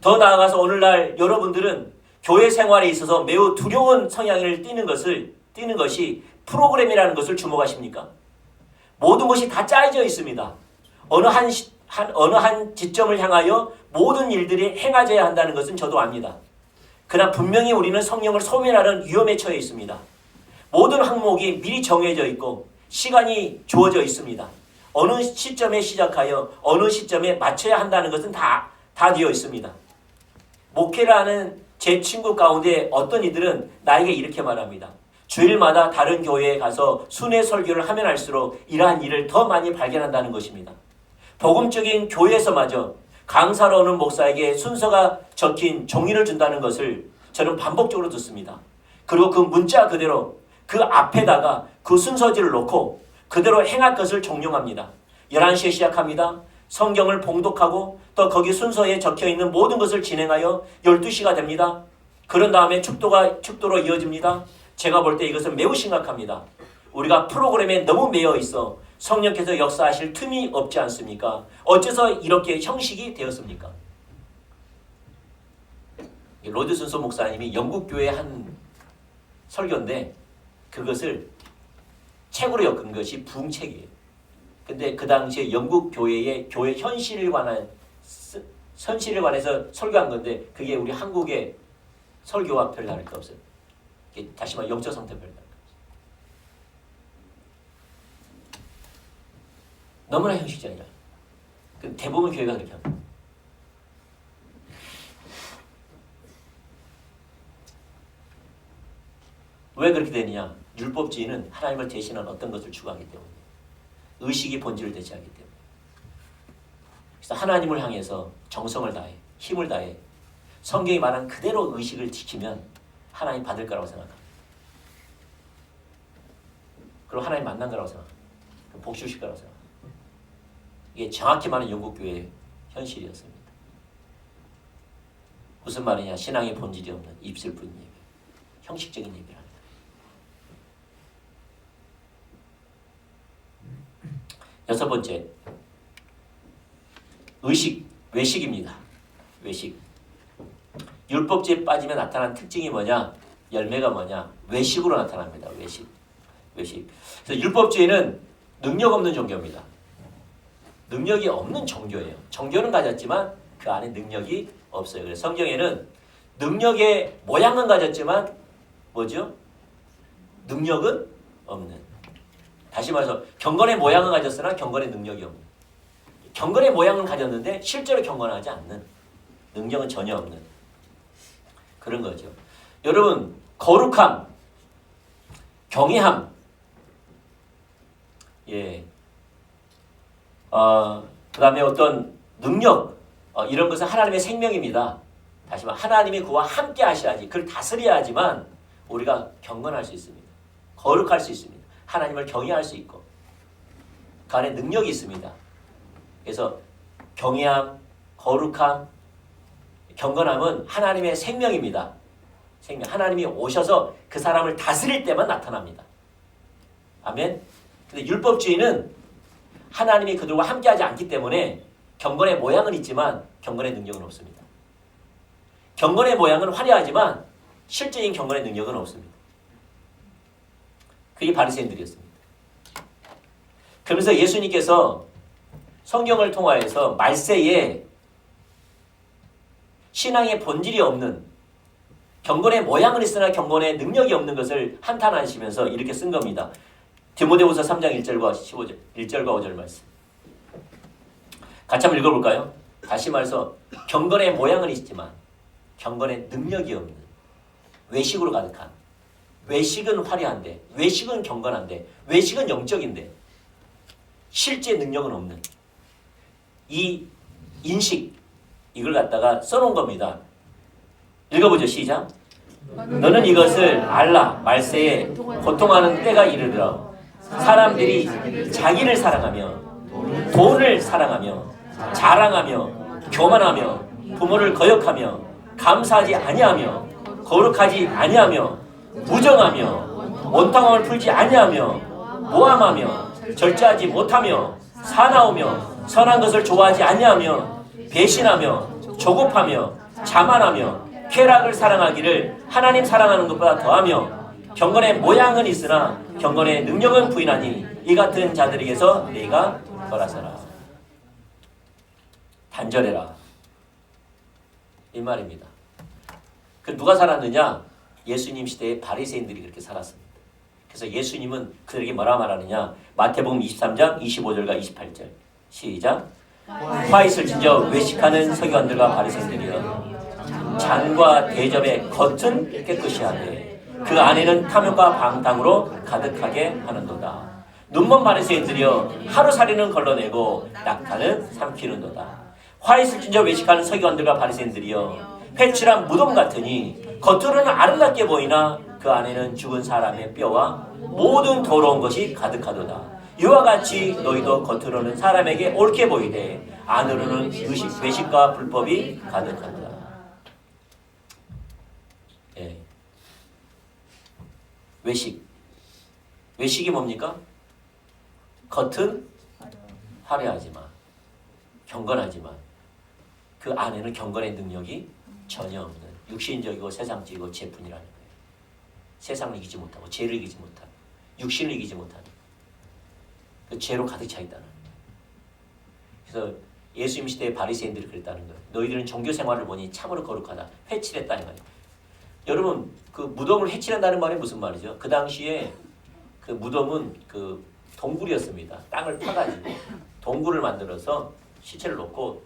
더 나아가서 오늘날 여러분들은 교회 생활에 있어서 매우 두려운 성향을 띠는 것이 프로그램이라는 것을 주목하십니까? 모든 것이 다 짜여져 있습니다. 어느 한 지점을 향하여 모든 일들이 행해져야 한다는 것은 저도 압니다. 그러나 분명히 우리는 성령을 소멸하는 위험에 처해 있습니다. 모든 항목이 미리 정해져 있고 시간이 주어져 있습니다. 어느 시점에 시작하여 어느 시점에 마쳐야 한다는 것은 다 되어 있습니다. 목회를 하는 제 친구 가운데 어떤 이들은 나에게 이렇게 말합니다. 주일마다 다른 교회에 가서 순회 설교를 하면 할수록 이러한 일을 더 많이 발견한다는 것입니다. 복음적인 교회에서마저 강사로 오는 목사에게 순서가 적힌 종이를 준다는 것을 저는 반복적으로 듣습니다. 그리고 그 문자 그대로 그 앞에다가 그 순서지를 놓고 그대로 행할 것을 종용합니다. 11시에 시작합니다. 성경을 봉독하고 또 거기 순서에 적혀있는 모든 것을 진행하여 12시가 됩니다. 그런 다음에 축도로 이어집니다. 제가 볼 때 이것은 매우 심각합니다. 우리가 프로그램에 너무 매여 있어 성령께서 역사하실 틈이 없지 않습니까? 어째서 이렇게 형식이 되었습니까? 로드 순서 목사님이 영국 교회 한 설교인데 그것을 책으로 엮은 것이 부흥책이에요. 근데 그 당시에 영국 교회의 교회 현실에 관해서 설교한 건데 그게 우리 한국의 설교와 별 다를 게 없어요. 다시 말해 영적 상태 별 다를 게 없어요. 너무나 형식적이라. 대부분 교회가 그렇게 합니다. 왜 그렇게 되느냐? 율법주의는 하나님을 대신한 어떤 것을 추구하기 때문에 의식이 본질을 대체하기 때문에 그래서 하나님을 향해서 정성을 다해 힘을 다해 성경이 말한 그대로 의식을 지키면 하나님 받을 거라고 생각합니다. 그리고 하나님 만난 거라고 생각합니다. 복 주실 거라고 생각합니다. 이게 정확히 말하는 영국교회의 현실이었습니다. 무슨 말이냐? 신앙의 본질이 없는 입술뿐 예배, 형식적인 예배를 합니다. 여섯 번째, 외식입니다. 외식. 율법주의에 빠지면 나타나는 특징이 뭐냐? 열매가 뭐냐? 외식으로 나타납니다. 외식. 그래서 율법주의는 능력 없는 종교입니다. 능력이 없는 종교예요. 종교는 가졌지만 그 안에 능력이 없어요. 그래서 성경에는 능력의 모양은 가졌지만 뭐죠? 능력은 없는. 다시 말해서 경건의 모양은 가졌으나 경건의 능력이 없는. 경건의 모양은 가졌는데 실제로 경건하지 않는. 능력은 전혀 없는. 그런 거죠. 여러분, 거룩함, 경외함, 그 다음에 어떤 능력, 이런 것은 하나님의 생명입니다. 다시 말해 하나님이 그와 함께 하셔야지, 그를 다스려야 하지만 우리가 경건할 수 있습니다. 거룩할 수 있습니다. 하나님을 경외할 수 있고 그 안에 능력이 있습니다. 그래서 경외함, 거룩함, 경건함은 하나님의 생명입니다. 생명. 하나님이 오셔서 그 사람을 다스릴 때만 나타납니다. 아멘. 근데 율법주의는 하나님이 그들과 함께하지 않기 때문에 경건의 모양은 있지만 경건의 능력은 없습니다. 경건의 모양은 화려하지만 실제인 경건의 능력은 없습니다. 그게 바리새인들이었습니다. 그러면서 예수님께서 성경을 통하여서 말세에 신앙의 본질이 없는 경건의 모양은 있으나 경건의 능력이 없는 것을 한탄하시면서 이렇게 쓴 겁니다. 디모데후서 3장 1절과 15절, 1절과 5절 말씀. 같이 한번 읽어볼까요? 다시 말해서 경건의 모양은 있지만 경건의 능력이 없는, 외식으로 가득한, 외식은 화려한데, 외식은 경건한데, 외식은 영적인데 실제 능력은 없는 이 인식, 이걸 갖다가 써놓은 겁니다. 읽어보죠. 시작. 너는 이것을 알라. 말세에 고통하는 때가 이르리라. 사람들이 자기를 사랑하며 돈을 사랑하며 자랑하며 교만하며 부모를 거역하며 감사하지 아니하며 거룩하지 아니하며 무정하며 원통함을 풀지 아니하며 모함하며 절제하지 못하며 사나우며 선한 것을 좋아하지 아니하며 배신하며 조급하며 자만하며 쾌락을 사랑하기를 하나님 사랑하는 것보다 더하며 경건의 모양은 있으나 경건의 능력은 부인하니 이 같은 자들에게서 네가 돌아서라. 단절해라. 이 말입니다. 그 누가 살았느냐? 예수님 시대의 바리새인들이 그렇게 살았습니다. 그래서 예수님은 그들에게 뭐라 말하느냐? 마태복음 23장 25절과 28절. 시작. 화잇을 진저 외식하는 서기관들과 바리새인들이여 잔과 대접의 겉은 깨끗이 하되 그 안에는 탐욕과 방탕으로 가득하게 하는도다. 눈먼 바리새인들이여 하루살이는 걸러내고 낙타는 삼키는도다. 화잇을 진저 외식하는 서기관들과 바리새인들이여 회칠한 무덤 같으니 겉으로는 아름답게 보이나 그 안에는 죽은 사람의 뼈와 모든 더러운 것이 가득하도다. 이와 같이 너희도 겉으로는 사람에게 옳게 보이되 안으로는 외식과 불법이 가득하도다. 예. 외식이 뭡니까? 겉은 화려하지만 경건하지만 그 안에는 경건의 능력이 전혀 없는 육신적이고 세상적이고 죄뿐이라는 거예요. 세상을 이기지 못하고 죄를 이기지 못하는, 육신을 이기지 못하는 그 죄로 가득 차 있다는 거예요. 그래서 예수님 시대의 바리새인들이 그랬다는 거예요. 너희들은 종교 생활을 보니 참으로 거룩하다. 회칠했다는 거예요. 여러분 그 무덤을 회칠한다는 말이 무슨 말이죠? 그 당시에 그 무덤은 그 동굴이었습니다. 땅을 파가지고 동굴을 만들어서 시체를 놓고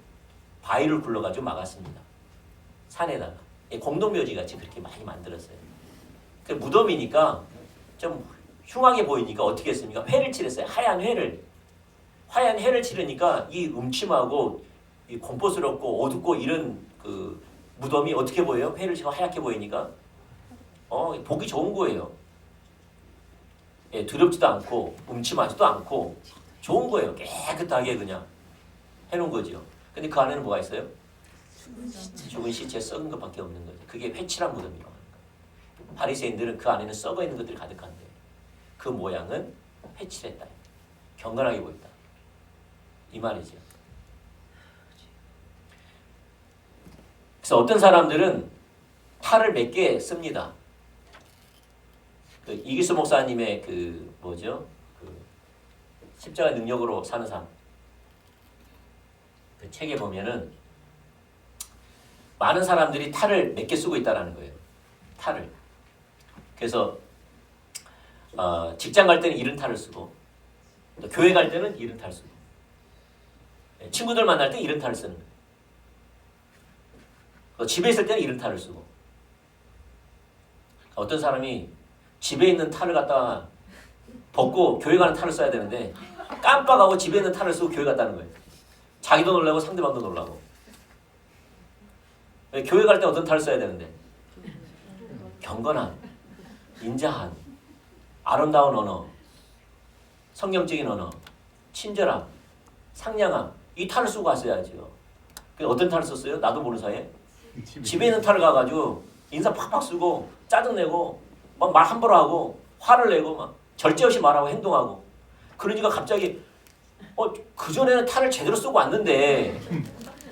바위를 굴러가지고 막았습니다. 산에다가 공동묘지 같이 그렇게 많이 만들었어요. 그 무덤이니까 좀 흉하게 보이니까 어떻게 했습니까? 회를 칠했어요. 하얀 회를 칠하니까 이 음침하고 이 공포스럽고 어둡고 이런 그 무덤이 어떻게 보여요? 회를 치고 하얗게 보이니까 보기 좋은 거예요. 예, 두렵지도 않고 음침하지도 않고 좋은 거예요. 깨끗하게 그냥 해놓은 거죠. 근데 그 안에는 뭐가 있어요? 죽은 시체 썩은 것밖에 없는 거죠. 그게 회칠한 무덤이라고 하는 거예요. 바리새인들은 그 안에는 썩어 있는 것들이 가득한데 그 모양은 회칠했다. 경건하게 보인다. 이 말이죠. 그래서 어떤 사람들은 탈을 몇 개 씁니다. 그 이기수 목사님의 그 뭐죠? 그 십자가 능력으로 사는 삶. 그 책에 보면은 많은 사람들이 탈을 몇 개 쓰고 있다라는 거예요. 탈을. 그래서 직장 갈 때는 이런 탈을 쓰고, 또 교회 갈 때는 이런 탈을 쓰고, 친구들 만날 때 이런 탈을 쓰는 거예요. 또 집에 있을 때는 이런 탈을 쓰고. 어떤 사람이 집에 있는 탈을 갖다가 벗고 교회 가는 탈을 써야 되는데 깜빡하고 집에 있는 탈을 쓰고 교회 갔다는 거예요. 자기도 놀라고 상대방도 놀라고. 교회 갈 때 어떤 탈을 써야 되는데 경건한, 인자한, 아름다운 언어, 성경적인 언어, 친절함, 상냥함, 이 탈을 쓰고 갔어야죠. 어떤 탈을 썼어요? 나도 모르는 사이에 집에 있는 탈을 가가지고 인사 팍팍 쓰고 짜증내고 막 말 함부로 하고 화를 내고 막 절제 없이 말하고 행동하고. 그러니까 갑자기 그전에는 탈을 제대로 쓰고 왔는데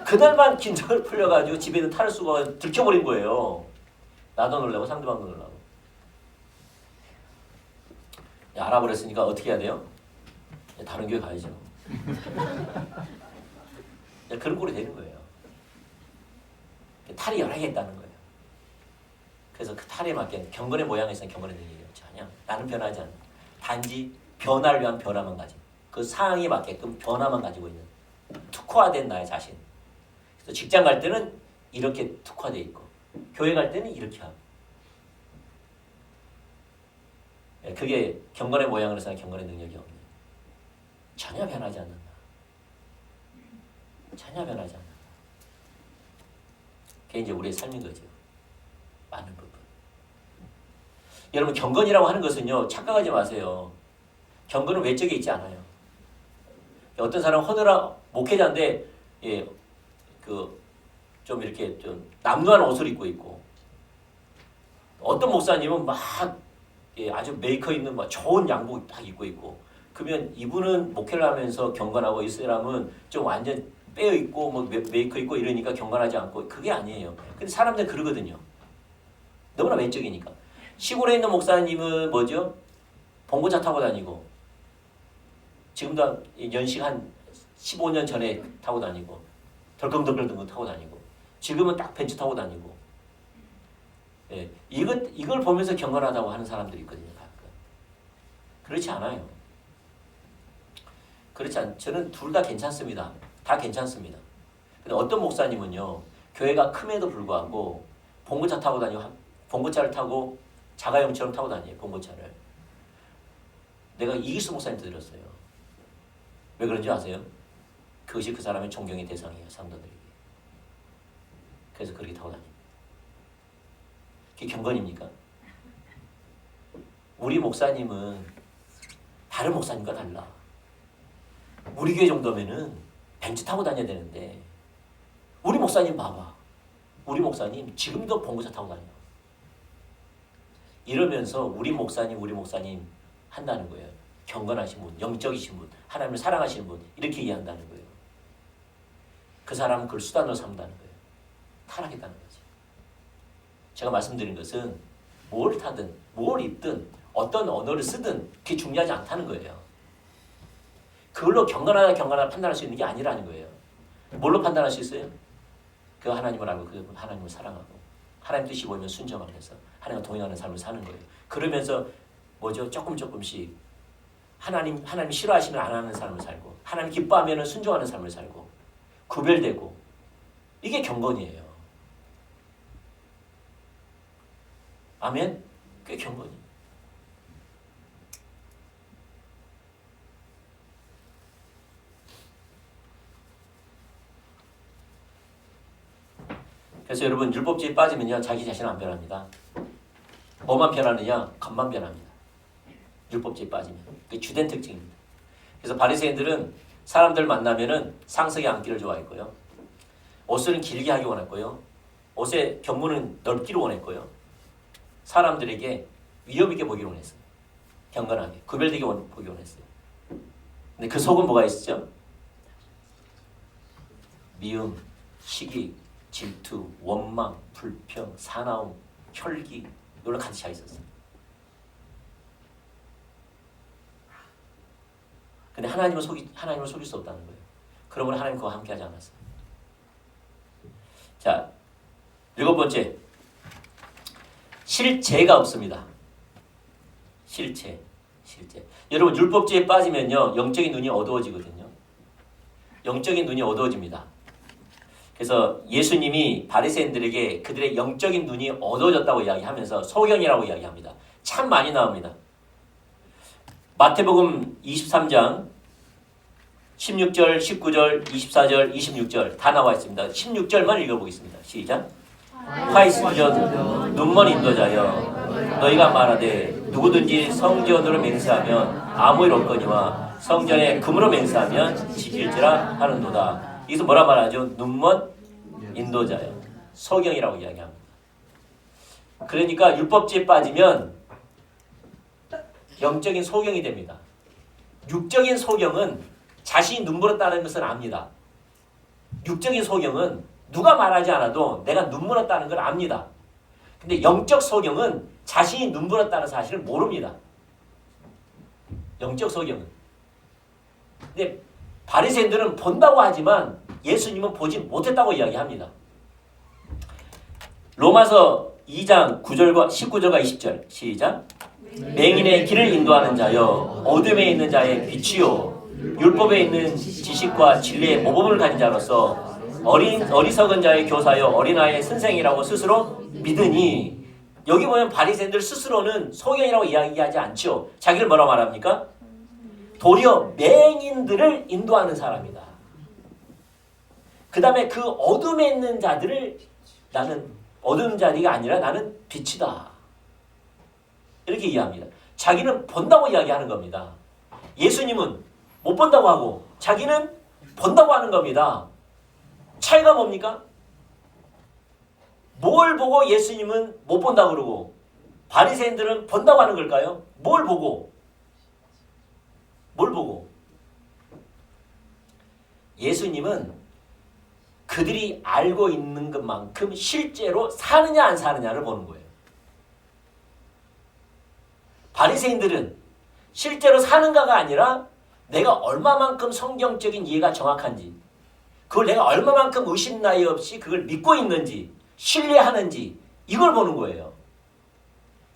그날만 긴장을 풀려가지고 집에 있는 탈을 쓰고 들켜버린 거예요. 나도 놀라고 상대방도 놀라고. 알아버렸으니까 어떻게 해야 돼요? 다른 교회 가야죠. 그런 꼴이 되는 거예요. 탈이 여러 개 있다는 거예요. 그래서 그 탈에 맞게 경건의 모양에서는 경건의 능력이 전혀 나는 변하지 않아. 단지 변화를 위한 변화만 가지고 그 상황에 맞게끔 변화만 가지고 있는 특화된 나의 자신. 그래서 직장 갈 때는 이렇게 특화되어 있고 교회 갈 때는 이렇게 하고 그게 경건의 모양으로서는 경건의 능력이 없는 전혀 변하지 않는다. 전혀 변하지 않는다. 그게 이제 우리의 삶인 거죠. 많은 부분. 여러분 경건이라고 하는 것은요. 착각하지 마세요. 경건은 외적에 있지 않아요. 어떤 사람 허느라 목회자인데 예, 좀 이렇게 좀 남루한 옷을 입고 있고 어떤 목사님은 막 예, 아주 메이커 있는 막 좋은 양복 딱 입고 있고 그러면 이분은 목회를 하면서 경건하고 이 사람은 좀 완전 빼어 있고 뭐 메이커 있고 이러니까 경건하지 않고 그게 아니에요. 근데 사람들 그러거든요. 너무나 외적이니까. 시골에 있는 목사님은 뭐죠? 봉고차 타고 다니고 지금도 연식 한 15년 전에 타고 다니고 덜컹덜컹 타고 다니고 지금은 딱 벤츠 타고 다니고 예, 이걸 보면서 경건하다고 하는 사람들이 있거든요. 가끔. 그렇지 않아요. 저는 둘 다 괜찮습니다. 다 괜찮습니다. 근데 어떤 목사님은요. 교회가 큼에도 불구하고 봉고차 타고 다니고 봉고차를 타고 자가용처럼 타고 다녀요. 봉고차를. 내가 이기수 목사님한테 들었어요. 왜 그런지 아세요? 그것이 그 사람의 존경의 대상이에요. 사람들에게. 그래서 그렇게 타고 다닙니다. 그게 경건입니까? 우리 목사님은 다른 목사님과 달라. 우리 교회 정도면은 벤츠 타고 다녀야 되는데 우리 목사님 봐봐. 우리 목사님 지금도 봉고차 타고 다녀요. 이러면서 우리 목사님 한다는 거예요. 경건하신 분, 영적이신 분, 하나님을 사랑하시는 분 이렇게 이해한다는 거예요. 그 사람은 그걸 수단으로 삼다는 거예요. 타락했다는 거지. 제가 말씀드린 것은 뭘 타든 뭘 입든 어떤 언어를 쓰든 그게 중요하지 않다는 거예요. 그걸로 경건하다 판단할 수 있는 게 아니라는 거예요. 뭘로 판단할 수 있어요? 그 하나님을 알고 그 하나님을 사랑하고 하나님 뜻이 보이면 순종하면서 하나님과 동행하는 삶을 사는 거예요. 그러면서 뭐죠? 조금씩 하나님 싫어하시면 안 하는 삶을 살고 하나님 기뻐하면 순종하는 삶을 살고 구별되고 이게 경건이에요. 아멘? 그게 경건이에요. 그래서 여러분 율법주의에 빠지면요 자기 자신은 안 변합니다. 뭐만 변하느냐? 겉만 변합니다. 율법주의에 빠지면 그게 주된 특징입니다. 그래서 바리새인들은 사람들 만나면은 상석에 앉기를 좋아했고요. 옷은 길게 하기 원했고요. 옷의 견문은 넓기를 원했고요. 사람들에게 위험 있게 보기를 원했어요. 경건하게 구별되게 보기 원했어요. 근데 그 속은 뭐가 있었죠? 미움, 시기, 질투, 원망, 불평, 사나움, 혈기 이걸로 가득 차 있었어요. 근데 하나님을 속일 수 없다는 거예요. 그러므로 하나님 그와 함께하지 않았어요. 자, 7번째 실제가 없습니다. 실제. 여러분 율법주의에 빠지면요 영적인 눈이 어두워지거든요. 영적인 눈이 어두워집니다. 그래서 예수님이 바리새인들에게 그들의 영적인 눈이 어두워졌다고 이야기하면서 소경이라고 이야기합니다. 참 많이 나옵니다. 마태복음 23장 16절, 19절, 24절, 26절 다 나와 있습니다. 16절만 읽어보겠습니다. 시작. 화이스전 눈먼 인도자여 너희가 말하되 누구든지 성전으로 맹세하면 아무 일 없거니와 성전에 금으로 맹세하면 지킬지라 하는도다. 여기서 뭐라 말하죠? 눈먼 인도자여 소경이라고 이야기합니다. 그러니까 율법주의에 빠지면 영적인 소경이 됩니다. 육적인 소경은 자신이 눈물었다는 것을 압니다. 육적인 소경은 누가 말하지 않아도 내가 눈물었다는 걸 압니다. 근데 영적 소경은 자신이 눈물었다는 사실을 모릅니다. 영적 소경은. 근데 바리새인들은 본다고 하지만 예수님은 보지 못했다고 이야기합니다. 로마서 2장 9절과 19절과 20절 시작. 맹인의 길을 인도하는 자여 어둠에 있는 자의 빛이요 율법에 있는 지식과 진리의 모범을 가진 자로서 어리석은 자의 교사여 어린아이의 선생이라고 스스로 믿으니. 여기 보면 바리새인들 스스로는 소경이라고 이야기하지 않죠. 자기를 뭐라고 말합니까? 도리어 맹인들을 인도하는 사람이다. 그 다음에 그 어둠에 있는 자들을 나는 어둠 자리가 아니라 나는 빛이다. 이렇게 이해합니다. 자기는 본다고 이야기하는 겁니다. 예수님은 못 본다고 하고 자기는 본다고 하는 겁니다. 차이가 뭡니까? 뭘 보고 예수님은 못 본다고 그러고 바리새인들은 본다고 하는 걸까요? 뭘 보고? 뭘 보고? 예수님은 그들이 알고 있는 것만큼 실제로 사느냐 안 사느냐를 보는 거예요. 바리새인들은 실제로 사는가가 아니라 내가 얼마만큼 성경적인 이해가 정확한지, 그걸 내가 얼마만큼 의심 나이 없이 그걸 믿고 있는지, 신뢰하는지, 이걸 보는 거예요.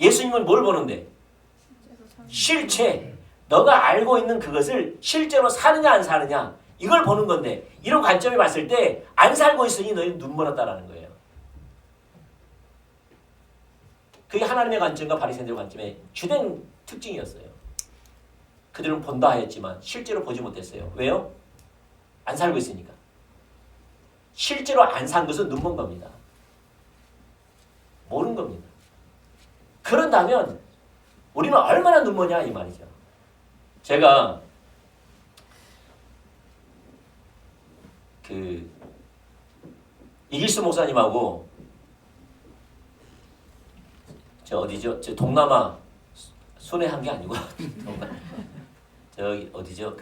예수님은 뭘 보는데? 실체. 너가 알고 있는 그것을 실제로 사느냐 안 사느냐, 이걸 보는 건데, 이런 관점에 봤을 때 안 살고 있으니 너희 눈 멀었다라는 거예요. 그게 하나님의 관점과 바리새인들의 관점의 주된 특징이었어요. 그들은 본다 하였지만 실제로 보지 못했어요. 왜요? 안 살고 있으니까. 실제로 안 산 것은 눈 먼 겁니다. 모르는 겁니다. 그런다면 우리는 얼마나 눈 머냐 이 말이죠. 제가 이길수 목사님하고 저 어디죠? 저 동남아 순회한 게 아니고 저기 어디죠?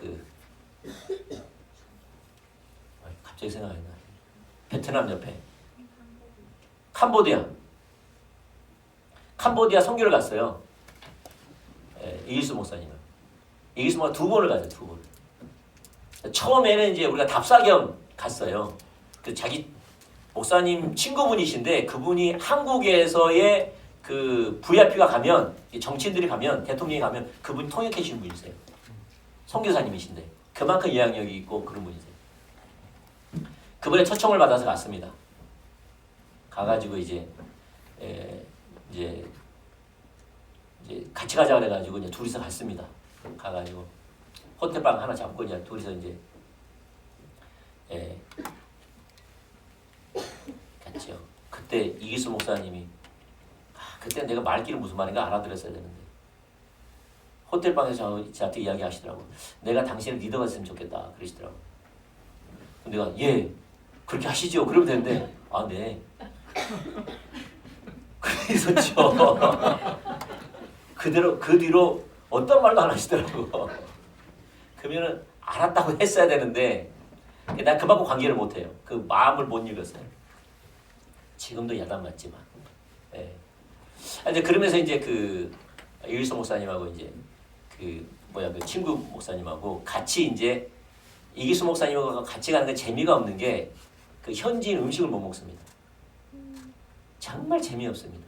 갑자기 생각이 나. 베트남 옆에 캄보디아 선교를 갔어요. 이길수 목사님은. 이길수 목사 2번을 가죠. 2번. 처음에는 이제 우리가 답사 겸 갔어요. 그 자기 목사님 친구분이신데 그분이 한국에서의 그 VIP가 가면 정치인들이 가면 대통령이 가면 그분이 통역해 주시는 분이세요. 선교사님이신데 그만큼 영향력이 있고 그런 분이세요. 그분의 초청을 받아서 갔습니다. 가가지고 이제 같이 가자 그래가지고 이제 둘이서 갔습니다. 가가지고 호텔방 하나 잡고 이제 둘이서 이제 갔죠. 그때 이기수 목사님이 그때 내가 말귀를 무슨 말인가 알아들었어야 되는데 호텔방에서 저한테 이야기하시더라고. 내가 당신의 리더가 됐으면 좋겠다 그러시더라고. 내가 예 그렇게 하시죠. 그러면 되는데 네. 그랬었죠. 그 뒤로 어떤 말도 안 하시더라고. 그러면은 알았다고 했어야 되는데 난 그만큼 관계를 못해요. 그 마음을 못 읽었어요. 지금도 야단 맞지만. 이제 그러면서 이제 이길수 목사님하고 이제 그 친구 목사님하고 같이 이제 이길수 목사님하고 같이 가는 게 재미가 없는 게 그 현지인 음식을 못 먹습니다. 정말 재미없습니다.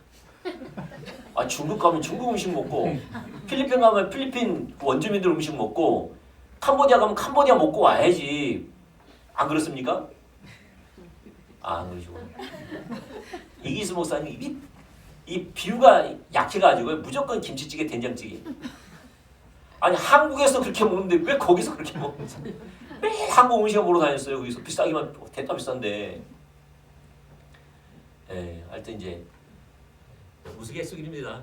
중국 가면 중국 음식 먹고 필리핀 가면 필리핀 원주민들 음식 먹고 캄보디아 가면 캄보디아 먹고 와야지. 안 그렇습니까? 안 그러시고 이기수 목사님 이 비유가 약해가지고 무조건 김치찌개 된장찌개. 아니 한국에서 그렇게 먹는데 왜 거기서 그렇게 먹는지. 매일 한국 음식을 먹으러 다녔어요. 거기서 비싸기만 대따 비싼데. 하여튼 이제 우스갯소리입니다.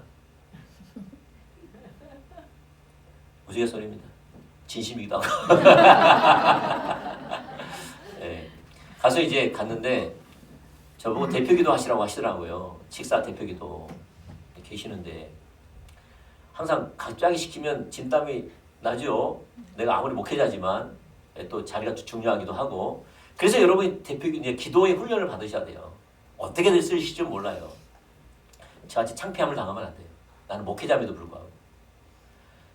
우스갯소리입니다. 진심이기도 하고. 가서 이제 갔는데 저보고 대표기도 하시라고 하시더라고요. 식사 대표기도 계시는데 항상 갑자기 시키면 진땀이 나죠. 내가 아무리 목회자지만 또 자리가 중요하기도 하고. 그래서 여러분이 대표기 이제 기도의 훈련을 받으셔야 돼요. 어떻게 됐을지 좀 몰라요. 저같이 창피함을 당하면 안 돼요. 나는 목회자임에도 불구하고.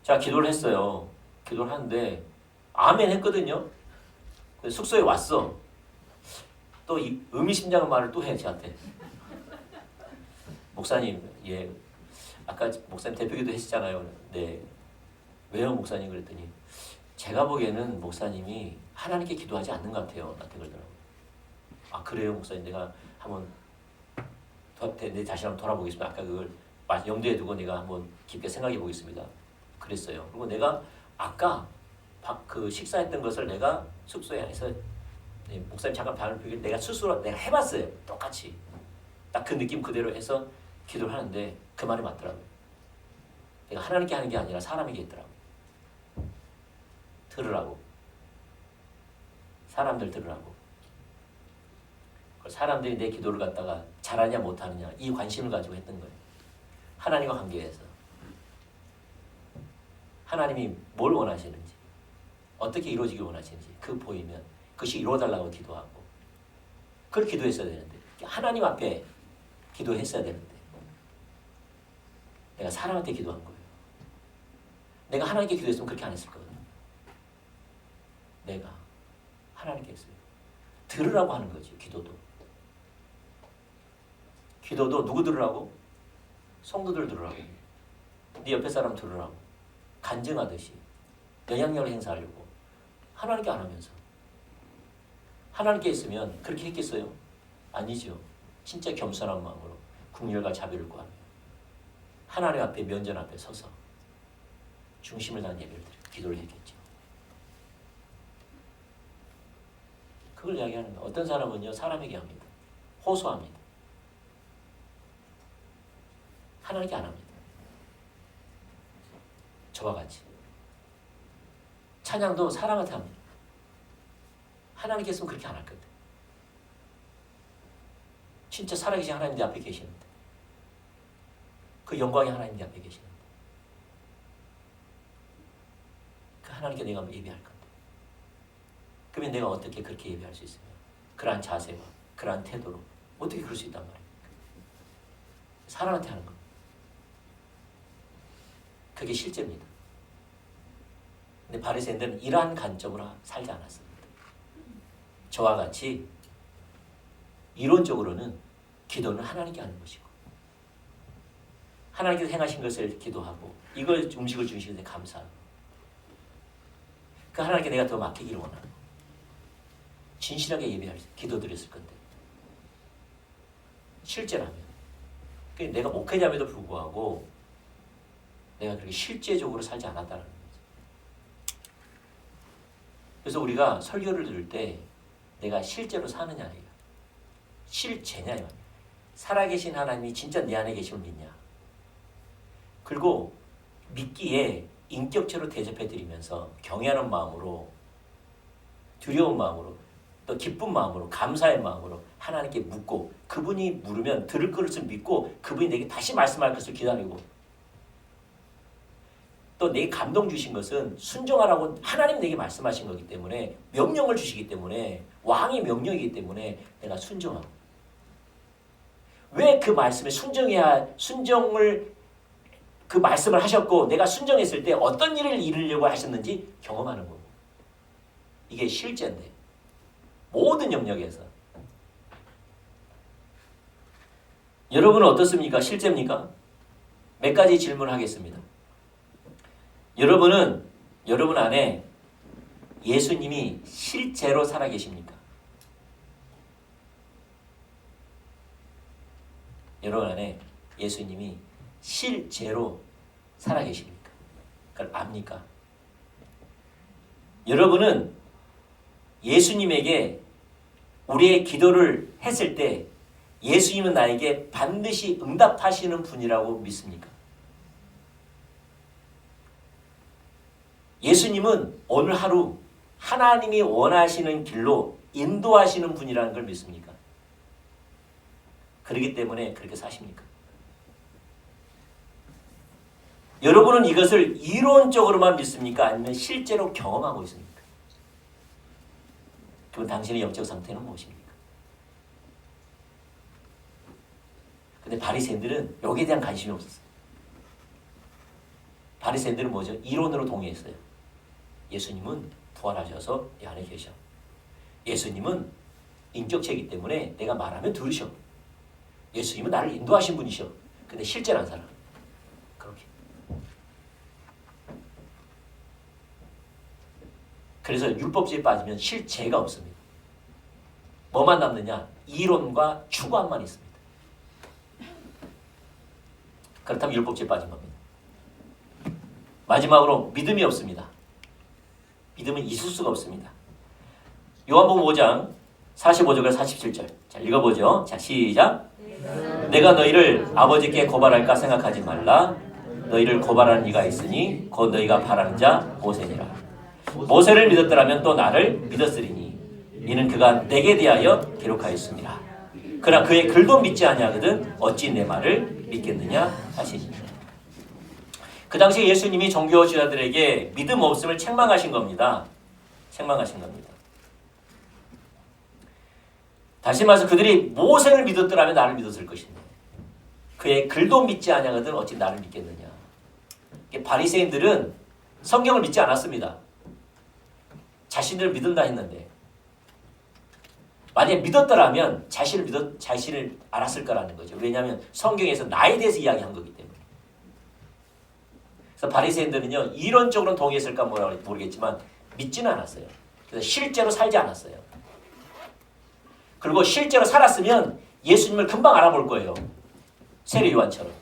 제가 기도를 했어요. 기도를 하는데 아멘 했거든요. 숙소에 왔어. 또 이 의미심장한 말을 또 해 저한테. 목사님, 예, 아까 목사님 대표기도 했잖아요. 네, 왜요 목사님 그랬더니 제가 보기에는 목사님이 하나님께 기도하지 않는 것 같아요. 나한테 그러더라고요. 아 그래요 목사님, 내가 한번 내 자신 한번 돌아보겠습니다. 아까 그걸 염두에 두고 내가 한번 깊게 생각해 보겠습니다. 그랬어요. 그리고 내가 아까 그 식사했던 것을 내가 숙소에 해서 목사님 잠깐 방을 비우길 내가 스스로 내가 해봤어요. 똑같이 딱 그 느낌 그대로 해서 기도를 하는데 그 말이 맞더라고요. 내가 하나님께 하는 게 아니라 사람에게 했더라고요. 들으라고. 사람들 들으라고. 사람들이 내 기도를 갖다가 잘하냐 못하느냐 이 관심을 가지고 했던 거예요. 하나님과 관계에서 하나님이 뭘 원하시는지 어떻게 이루어지길 원하시는지 그 보이면 그것이 이루어달라고 기도하고 그걸 기도했어야 되는데 하나님 앞에 기도했어야 되는데 내가 사람한테 기도한 거예요. 내가 하나님께 기도했으면 그렇게 안 했을 거거든요. 내가 하나님께 했어요. 들으라고 하는 거죠. 기도도 누구 들으라고? 성도들 들으라고. 네 옆에 사람 들으라고. 간증하듯이 영향력을 행사하려고. 하나님께 안 하면서. 하나님께 했으면 그렇게 했겠어요? 아니죠. 진짜 겸손한 마음으로 긍휼과 자비를 구하며 하나님 앞에 면전 앞에 서서 중심을 다한 예배를 드리고 기도를 했겠죠. 그걸 이야기하는 거예요. 어떤 사람은요 사람에게 합니다. 호소합니다. 하나님께 안 합니다. 저와 같이 찬양도 사람한테 합니다. 하나님께 했으면 그렇게 안 할 건데 진짜 살아계신 하나님 내 앞에 계시는데 그 영광의 하나님 내 앞에 계시는데 그 하나님께 내가 예배할 건데 그러면 내가 어떻게 그렇게 예배할 수 있으며 그러한 자세와 그러한 태도로 어떻게 그럴 수 있단 말입니까? 사람한테 하는 겁니다. 그게 실제입니다. 근데 바리새인들은 이러한 관점으로 살지 않았습니다. 저와 같이 이론적으로는 기도는 하나님께 하는 것이고 하나님께서 행하신 것을 기도하고 이걸 음식을 주시는 데 감사하고 그 하나님께 내가 더 맡기기를 원하고 진실하게 예배할 기도드렸을 건데 실제라면 내가 목회자임에도 불구하고 내가 그렇게 실제적으로 살지 않았다는 거죠. 그래서 우리가 설교를 들을 때 내가 실제로 사느냐예요. 실제냐. 살아계신 하나님이 진짜 내 안에 계심을 믿냐. 그리고 믿기에 인격체로 대접해드리면서 경외하는 마음으로 두려운 마음으로 또 기쁜 마음으로 감사의 마음으로 하나님께 묻고 그분이 물으면 들을 것을 믿고 그분이 내게 다시 말씀할 것을 기다리고 또 내게 감동 주신 것은 순종하라고 하나님 내게 말씀하신 거기 때문에 명령을 주시기 때문에 왕의 명령이기 때문에 내가 순종하고 왜 그 말씀에 순종을 그 말씀을 하셨고 내가 순종했을 때 어떤 일을 이루려고 하셨는지 경험하는 거고 이게 실제인데 모든 영역에서 여러분은 어떻습니까? 실제입니까? 몇 가지 질문하겠습니다. 여러분 안에 예수님이 실제로 살아계십니까? 여러분 안에 예수님이 실제로 살아계십니까? 그걸 압니까? 여러분은 예수님에게 우리의 기도를 했을 때 예수님은 나에게 반드시 응답하시는 분이라고 믿습니까? 예수님은 오늘 하루 하나님이 원하시는 길로 인도하시는 분이라는 걸 믿습니까? 그렇기 때문에 그렇게 사십니까? 여러분은 이것을 이론적으로만 믿습니까? 아니면 실제로 경험하고 있습니까? 그럼 당신의 영적 상태는 무엇입니까? 근데 바리새인들은 여기에 대한 관심이 없었어요. 바리새인들은 뭐죠? 이론으로 동의했어요. 예수님은 부활하셔서 내 안에 계셔. 예수님은 인격체이기 때문에 내가 말하면 들으셔. 예수님은 나를 인도하신 분이셔. 근데 실제는 안 살아. 그렇게. 그래서 율법주의에 빠지면 실제가 없습니다. 뭐만 남느냐? 이론과 추구함만 있습니다. 그렇다면 율법주의에 빠진 겁니다. 마지막으로 믿음이 없습니다. 믿음은 있을 수가 없습니다. 요한복음 5장 45절과 47절. 자, 읽어보죠. 자, 시작. 내가 너희를 아버지께 고발할까 생각하지 말라. 너희를 고발하는 이가 있으니 곧 너희가 바라는 자 모세니라. 모세를 믿었더라면 또 나를 믿었으리니 이는 그가 내게 대하여 기록하였습니다. 그러나 그의 글도 믿지 아니하거든 어찌 내 말을 믿겠느냐 하시니. 그 당시 예수님이 종교 지도자들에게 믿음 없음을 책망하신 겁니다. 책망하신 겁니다. 다시 말해서 그들이 모세를 믿었더라면 나를 믿었을 것인데 그의 글도 믿지 아니하거든 어찌 나를 믿겠느냐. 바리새인들은 성경을 믿지 않았습니다. 자신들을 믿는다 했는데 만약에 믿었더라면 자신을 알았을 거라는 거죠. 왜냐하면 성경에서 나에 대해서 이야기한 거기 때문에. 그래서 바리새인들은요 이론적으로는 동의했을까 모르겠지만 믿지는 않았어요. 그래서 실제로 살지 않았어요. 그리고 실제로 살았으면 예수님을 금방 알아볼 거예요. 세례 요한처럼.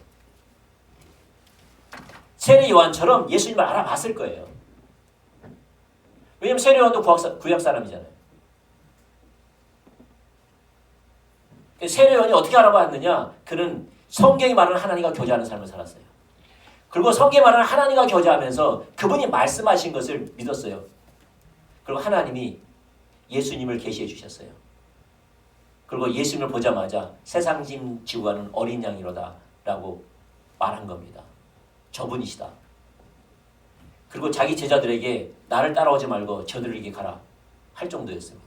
세례 요한처럼 예수님을 알아봤을 거예요. 왜냐하면 세례 요한도 구약 사람이잖아요. 세례 요한이 어떻게 알아봤느냐? 그는 성경이 말하는 하나님과 교제하는 삶을 살았어요. 그리고 성경이 말하는 하나님과 교제하면서 그분이 말씀하신 것을 믿었어요. 그리고 하나님이 예수님을 계시해 주셨어요. 그리고 예수님을 보자마자 세상 짐 지고 가는 어린 양이로다 라고 말한 겁니다. 저분이시다. 그리고 자기 제자들에게 나를 따라오지 말고 저들에게 가라 할 정도였습니다.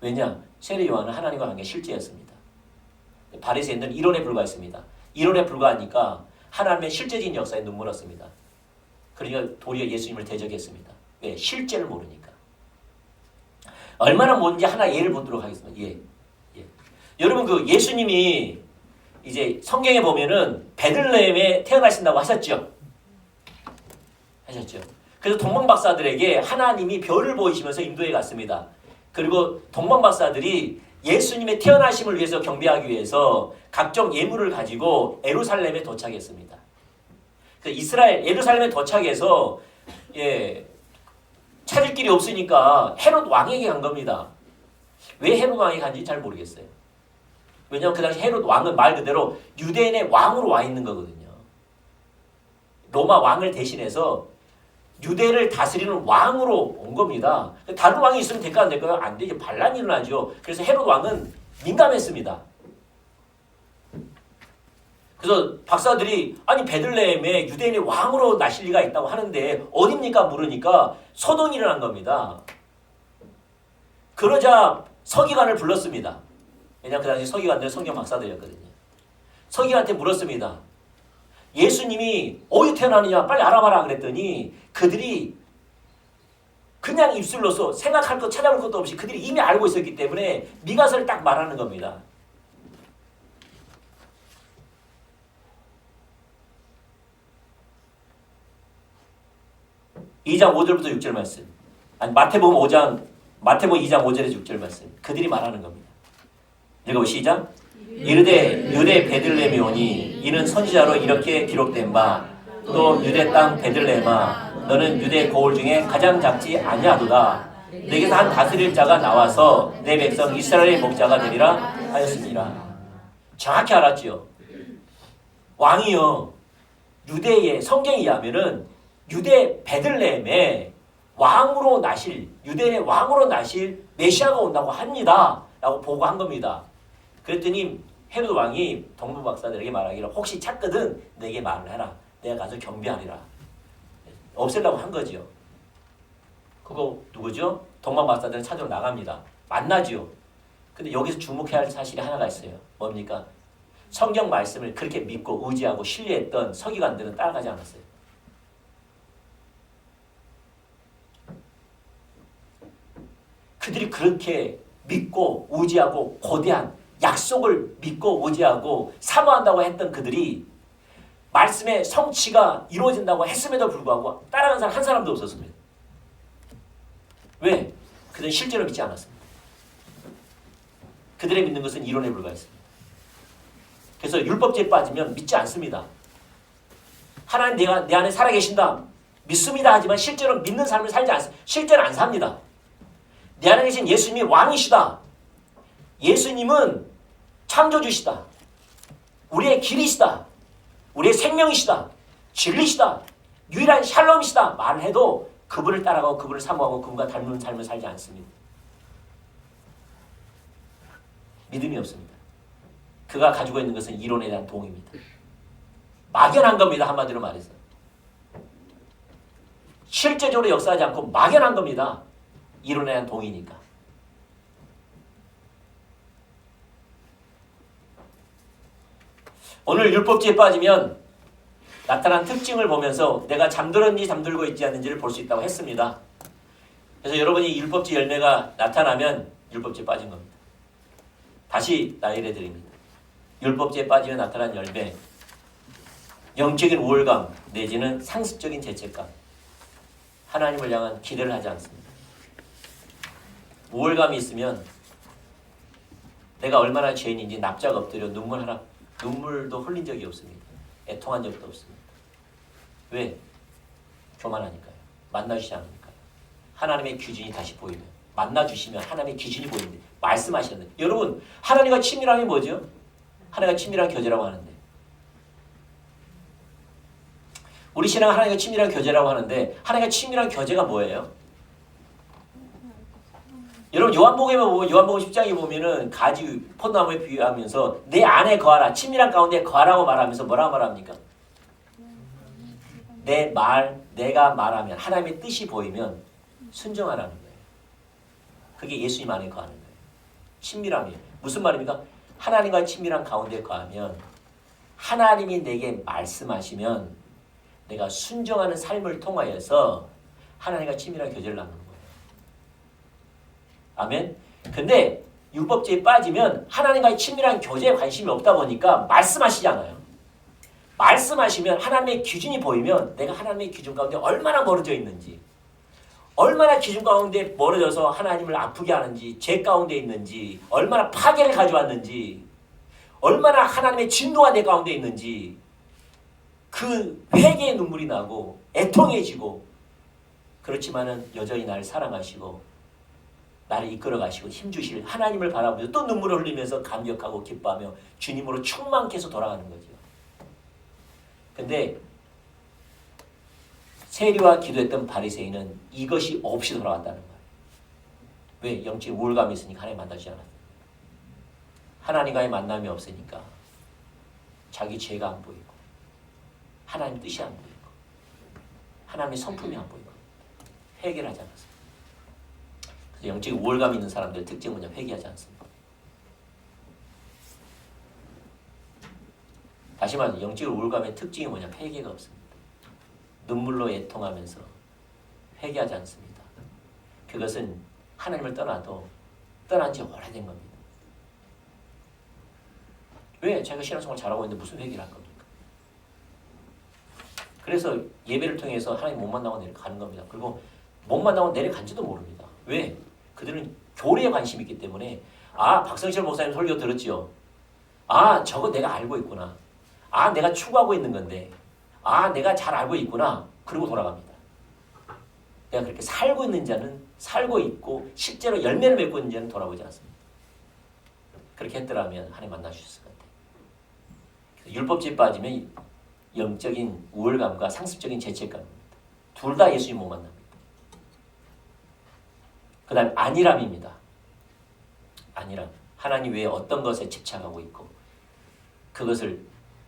왜냐? 세례 요한은 하나님과 관계 실제였습니다. 바리새인들은 이론에 불과했습니다. 이론에 불과하니까 하나님의 실제적인 역사에 눈물었습니다. 그러니까 도리어 예수님을 대적했습니다. 왜? 실제를 모르니까. 얼마나 뭔지 하나 예를 보도록 하겠습니다. 예. 여러분 그 예수님이 이제 성경에 보면은 베들레헴에 태어나신다고 하셨죠. 그래서 동방박사들에게 하나님이 별을 보이시면서 인도해 갔습니다. 그리고 동방박사들이 예수님의 태어나심을 위해서 경배하기 위해서 각종 예물을 가지고 예루살렘에 도착했습니다. 예루살렘에 도착해서 찾을 길이 없으니까 헤롯 왕에게 간 겁니다. 왜 헤롯 왕에게 간지 잘 모르겠어요. 왜냐하면 그 당시 헤롯 왕은 말 그대로 유대인의 왕으로 와 있는 거거든요. 로마 왕을 대신해서 유대를 다스리는 왕으로 온 겁니다. 다른 왕이 있으면 될까 안 될까요? 안 되죠. 반란이 일어나죠. 그래서 헤롯 왕은 민감했습니다. 그래서 박사들이 아니 베들레헴에 유대인의 왕으로 나실 리가 있다고 하는데 어딥니까 물으니까 소동이 일어난 겁니다. 그러자 서기관을 불렀습니다. 왜냐하면 그 당시 서기관들은 성경 박사들이었거든요. 서기관한테 물었습니다. 예수님이 어디 태어나느냐 빨리 알아봐라 그랬더니 그들이 그냥 입술로서 생각할 것 찾아볼 것도 없이 그들이 이미 알고 있었기 때문에 미가서를 딱 말하는 겁니다. (2장 5절부터 6절) 말씀. 아니 마태복음 2장 5절에서 6절 말씀. 그들이 말하는 겁니다. 읽어보 시작. 이르되 유대 베들레헴이 오니 이는 선지자로 이렇게 기록된 바 또 유대 땅 베들레헴아 너는 유대 고을 중에 가장 작지 아니하도다. 내게서 한 다스릴 자가 나와서 내 백성 이스라엘의 목자가 되리라 하였습니다. 정확히 알았지요. 왕이요 유대의 성경에 의하면은 유대 베들레헴에 왕으로 나실 유대의 왕으로 나실 메시아가 온다고 합니다. 라고 보고한 겁니다. 그랬더니 헤롯 왕이 동부 박사들에게 말하기를 혹시 찾거든 내게 말을 해라. 내가 가서 경배하리라. 없애려고 한 거죠. 그거 누구죠? 동방 박사들은 찾으러 나갑니다. 만나죠. 근데 여기서 주목해야 할 사실이 하나가 있어요. 뭡니까? 성경 말씀을 그렇게 믿고 의지하고 신뢰했던 서기관들은 따라가지 않았어요. 그들이 그렇게 믿고 의지하고 고대한 약속을 믿고 의지하고 사모한다고 했던 그들이 말씀의 성취가 이루어진다고 했음에도 불구하고 따라가는 사람 한 사람도 없었습니다. 왜? 그들은 실제로 믿지 않았습니다. 그들의 믿는 것은 이론에 불과했습니다. 그래서 율법주의에 빠지면 믿지 않습니다. 하나님 내 안에 살아계신다. 믿습니다 하지만 실제로 믿는 삶을 살지 않습니다. 실제로 안 삽니다. 내 안에 계신 예수님이 왕이시다. 예수님은 창조주시다. 우리의 길이시다. 우리의 생명이시다. 진리시다. 유일한 샬롬이시다. 말을 해도 그분을 따라가고 그분을 사모하고 그분과 닮은 삶을 살지 않습니다. 믿음이 없습니다. 그가 가지고 있는 것은 이론에 대한 동의입니다. 막연한 겁니다. 한마디로 말해서. 실제적으로 역사하지 않고 막연한 겁니다. 이론에 대한 동의니까. 오늘 율법주의에 빠지면 나타난 특징을 보면서 내가 잠들었는지 잠들고 있지 않는지를 볼 수 있다고 했습니다. 그래서 여러분이 율법주의 열매가 나타나면 율법주의에 빠진 겁니다. 다시 나열해 드립니다. 율법주의에 빠지면 나타난 열매, 영적인 우월감 내지는 상습적인 죄책감, 하나님을 향한 기대를 하지 않습니다. 우월감이 있으면 내가 얼마나 죄인인지 납작 엎드려 눈물도 흘린 적이 없습니다. 애통한 적도 없습니다. 왜? 교만하니까요. 만나주시지 않으니까요. 하나님의 기준이 다시 보이면, 만나주시면 하나님의 기준이 보이는데 말씀하시는데, 여러분 하나님과 친밀함이 뭐죠? 하나님과 친밀한 교제라고 하는데, 우리 신앙은 하나님과 친밀한 교제라고 하는데 하나님과 친밀한 교제가 뭐예요? 여러분 요한복음에 보면, 요한복음 10장에 보면은 가지 포도나무에 비유하면서 내 안에 거하라, 친밀한 가운데 거하라고 말하면서 뭐라고 말합니까? 내가 말하면, 하나님의 뜻이 보이면 순종하라는 거예요. 그게 예수님 안에 거하는 거예요. 친밀함이에요. 무슨 말입니까? 하나님과 친밀한 가운데 거하면, 하나님이 내게 말씀하시면 내가 순종하는 삶을 통하여서 하나님과 친밀한 교제를 나누는 거예요. 아멘. 근데 율법주의에 빠지면 하나님과의 친밀한 교제에 관심이 없다 보니까 말씀하시잖아요. 말씀하시면 하나님의 기준이 보이면 내가 하나님의 기준 가운데 얼마나 멀어져 있는지, 얼마나 기준 가운데 멀어져서 하나님을 아프게 하는지, 죄 가운데 있는지, 얼마나 파괴를 가져왔는지, 얼마나 하나님의 진노가 내 가운데 있는지, 그 회개의 눈물이 나고 애통해지고, 그렇지만은 여전히 나를 사랑하시고 나를 이끌어 가시고 힘주실 하나님을 바라보면서 또 눈물을 흘리면서 감격하고 기뻐하며 주님으로 충만케 해서 돌아가는 거죠. 근데 세리와 기도했던 바리새인은 이것이 없이 돌아갔다는 거예요. 왜? 영적인 우월감이 있으니까 하나님 만나지 않았어요. 하나님과의 만남이 없으니까 자기 죄가 안 보이고 하나님 뜻이 안 보이고 하나님의 성품이 안 보이고 회개를 하지 않았어요. 그래서 영적인 우월감 있는 사람들의 특징은 뭐냐? 회개하지 않습니다. 다시 말해서 영적인 우월감의 특징이 뭐냐? 회개가 없습니다. 눈물로 애통하면서 회개하지 않습니다. 그것은 하나님을 떠나도 떠난 지 오래된 겁니다. 왜? 제가 신앙생활 잘하고 있는데 무슨 회개를 할 겁니까? 그래서 예배를 통해서 하나님 못 만나고 내려가는 겁니다. 그리고 못 만나고 내려간지도 모릅니다. 왜? 그들은 교리에 관심이 있기 때문에, 아, 박성철 목사님 설교 들었지요? 아, 저거 내가 알고 있구나. 아, 내가 추구하고 있는 건데, 아, 내가 잘 알고 있구나. 그리고 돌아갑니다. 내가 그렇게 살고 있는 자는 살고 있고 실제로 열매를 맺고 있는 자는 돌아보지 않습니다. 그렇게 했더라면 하나님 만나주셨을 것 같아요. 율법주의에 빠지면 영적인 우월감과 상습적인 죄책감입니다. 둘 다 예수님 못 만납니다. 그 다음에 안일함입니다. 안일함. 하나님 외에 어떤 것에 집착하고 있고 그것을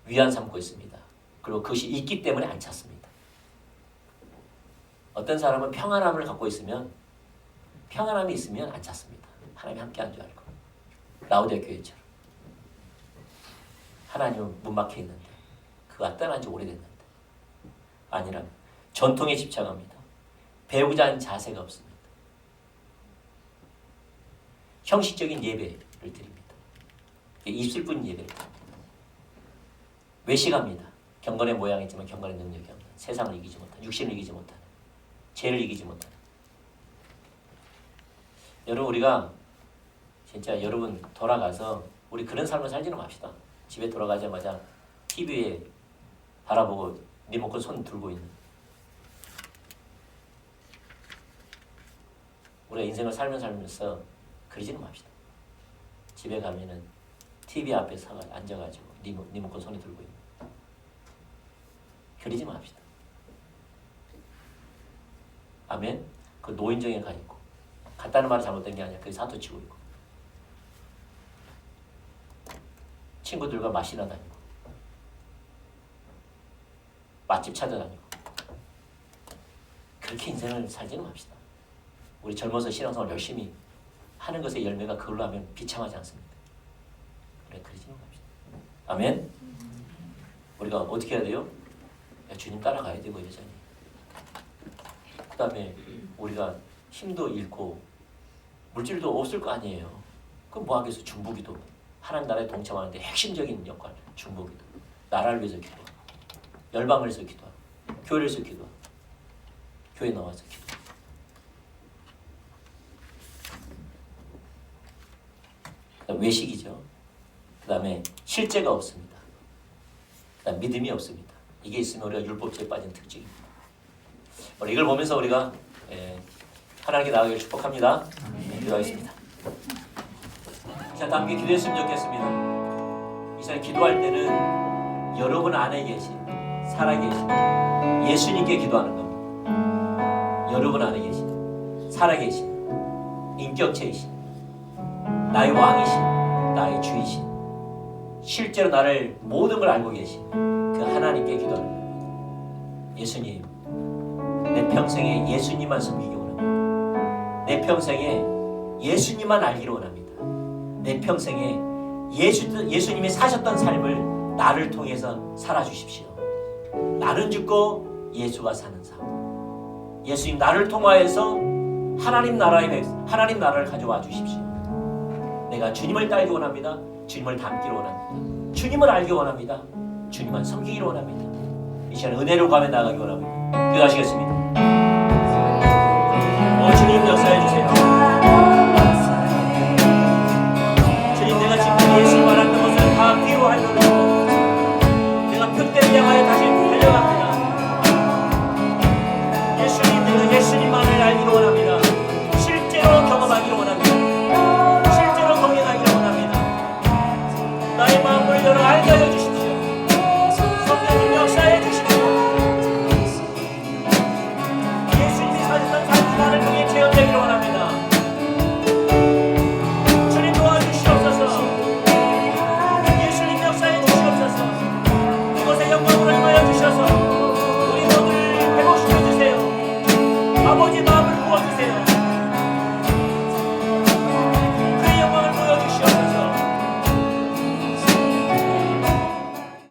위안 삼고 있습니다. 그리고 그것이 있기 때문에 안 찾습니다. 어떤 사람은 평안함을 갖고 있으면, 평안함이 있으면 안 찾습니다. 하나님이 함께한 줄 알고. 라오디아 교회처럼. 하나님은 문 막혀 있는데 그가 떠난 지 오래됐는데. 안일함. 전통에 집착합니다. 배우자 하는 자세가 없습니다. 형식적인 예배를 드립니다. 있을 뿐인 예배를. 외식합니다. 경건의 모양이 있지만 경건의 능력이 없는, 세상을 이기지 못하는, 육신을 이기지 못하는, 죄를 이기지 못하는. 여러분, 우리가 진짜 여러분 돌아가서 우리 그런 삶을 살지는 맙시다. 집에 돌아가자마자 TV에 바라보고 리모컨 손 들고 있는. 우리가 인생을 살면서 그러지는 맙시다. 집에 가면은 TV 앞에 앉아가지고 리모컨 손에 들고 있는. 그러지 맙시다. 아멘. 그 노인정에 가 있고, 갔다는 말이 잘못된 게 아니라 그게 사투 치고 있고, 친구들과 마시러 다니고, 맛집 찾아다니고, 그렇게 인생을 살지는 맙시다. 우리 젊어서 신앙생활 열심히 하는 것의 열매가 그걸로 하면 비참하지 않습니까? 그래, 그러지는 맙시다. 아멘. 우리가 어떻게 해야 돼요? 주님 따라가야 되고 여전히. 그 다음에 우리가 힘도 잃고 물질도 없을 거 아니에요. 그럼 뭐 하겠어? 중보기도. 하나님 나라에 동참하는데 핵심적인 역할. 중보기도. 나라를 위해서 기도하고, 열방을 위해서 기도하고, 교회를 위해서 기도하고, 교회 나와서 기도하고. 외식이죠. 그 다음에 실제가 없습니다. 그 다음 믿음이 없습니다. 이게 있으면 우리가 율법주의에 빠진 특징입니다. 우리 이걸 보면서 우리가 하나님께 나아가기를 축복합니다. 기도하겠습니다. 자, 다 함께 기도했으면 좋겠습니다. 이 시간 기도할 때는 여러분 안에 계신, 살아계신 예수님께 기도하는 겁니다. 여러분 안에 계신, 살아계신, 인격체이신, 나의 왕이신, 나의 주이신, 실제로 나를 모든 걸 알고 계신 그 하나님께 기도하는 겁니다. 예수님, 내 평생에 예수님만 섬기기 원합니다. 내 평생에 예수님만 알기를 원합니다. 내 평생에 예수님이 사셨던 삶을 나를 통해서 살아주십시오. 나는 죽고 예수가 사는 삶. 예수님, 나를 통하여서 하나님 나라를 가져와 주십시오. 내가 주님을 따르기 원합니다. 주님을 닮기를 원합니다. 주님을 알기 원합니다. 주님만 섬기기를 원합니다. 이 시간 은혜로 가며 나가기 원합니다. 기도하시겠습니다. 주님 역사해 주세요.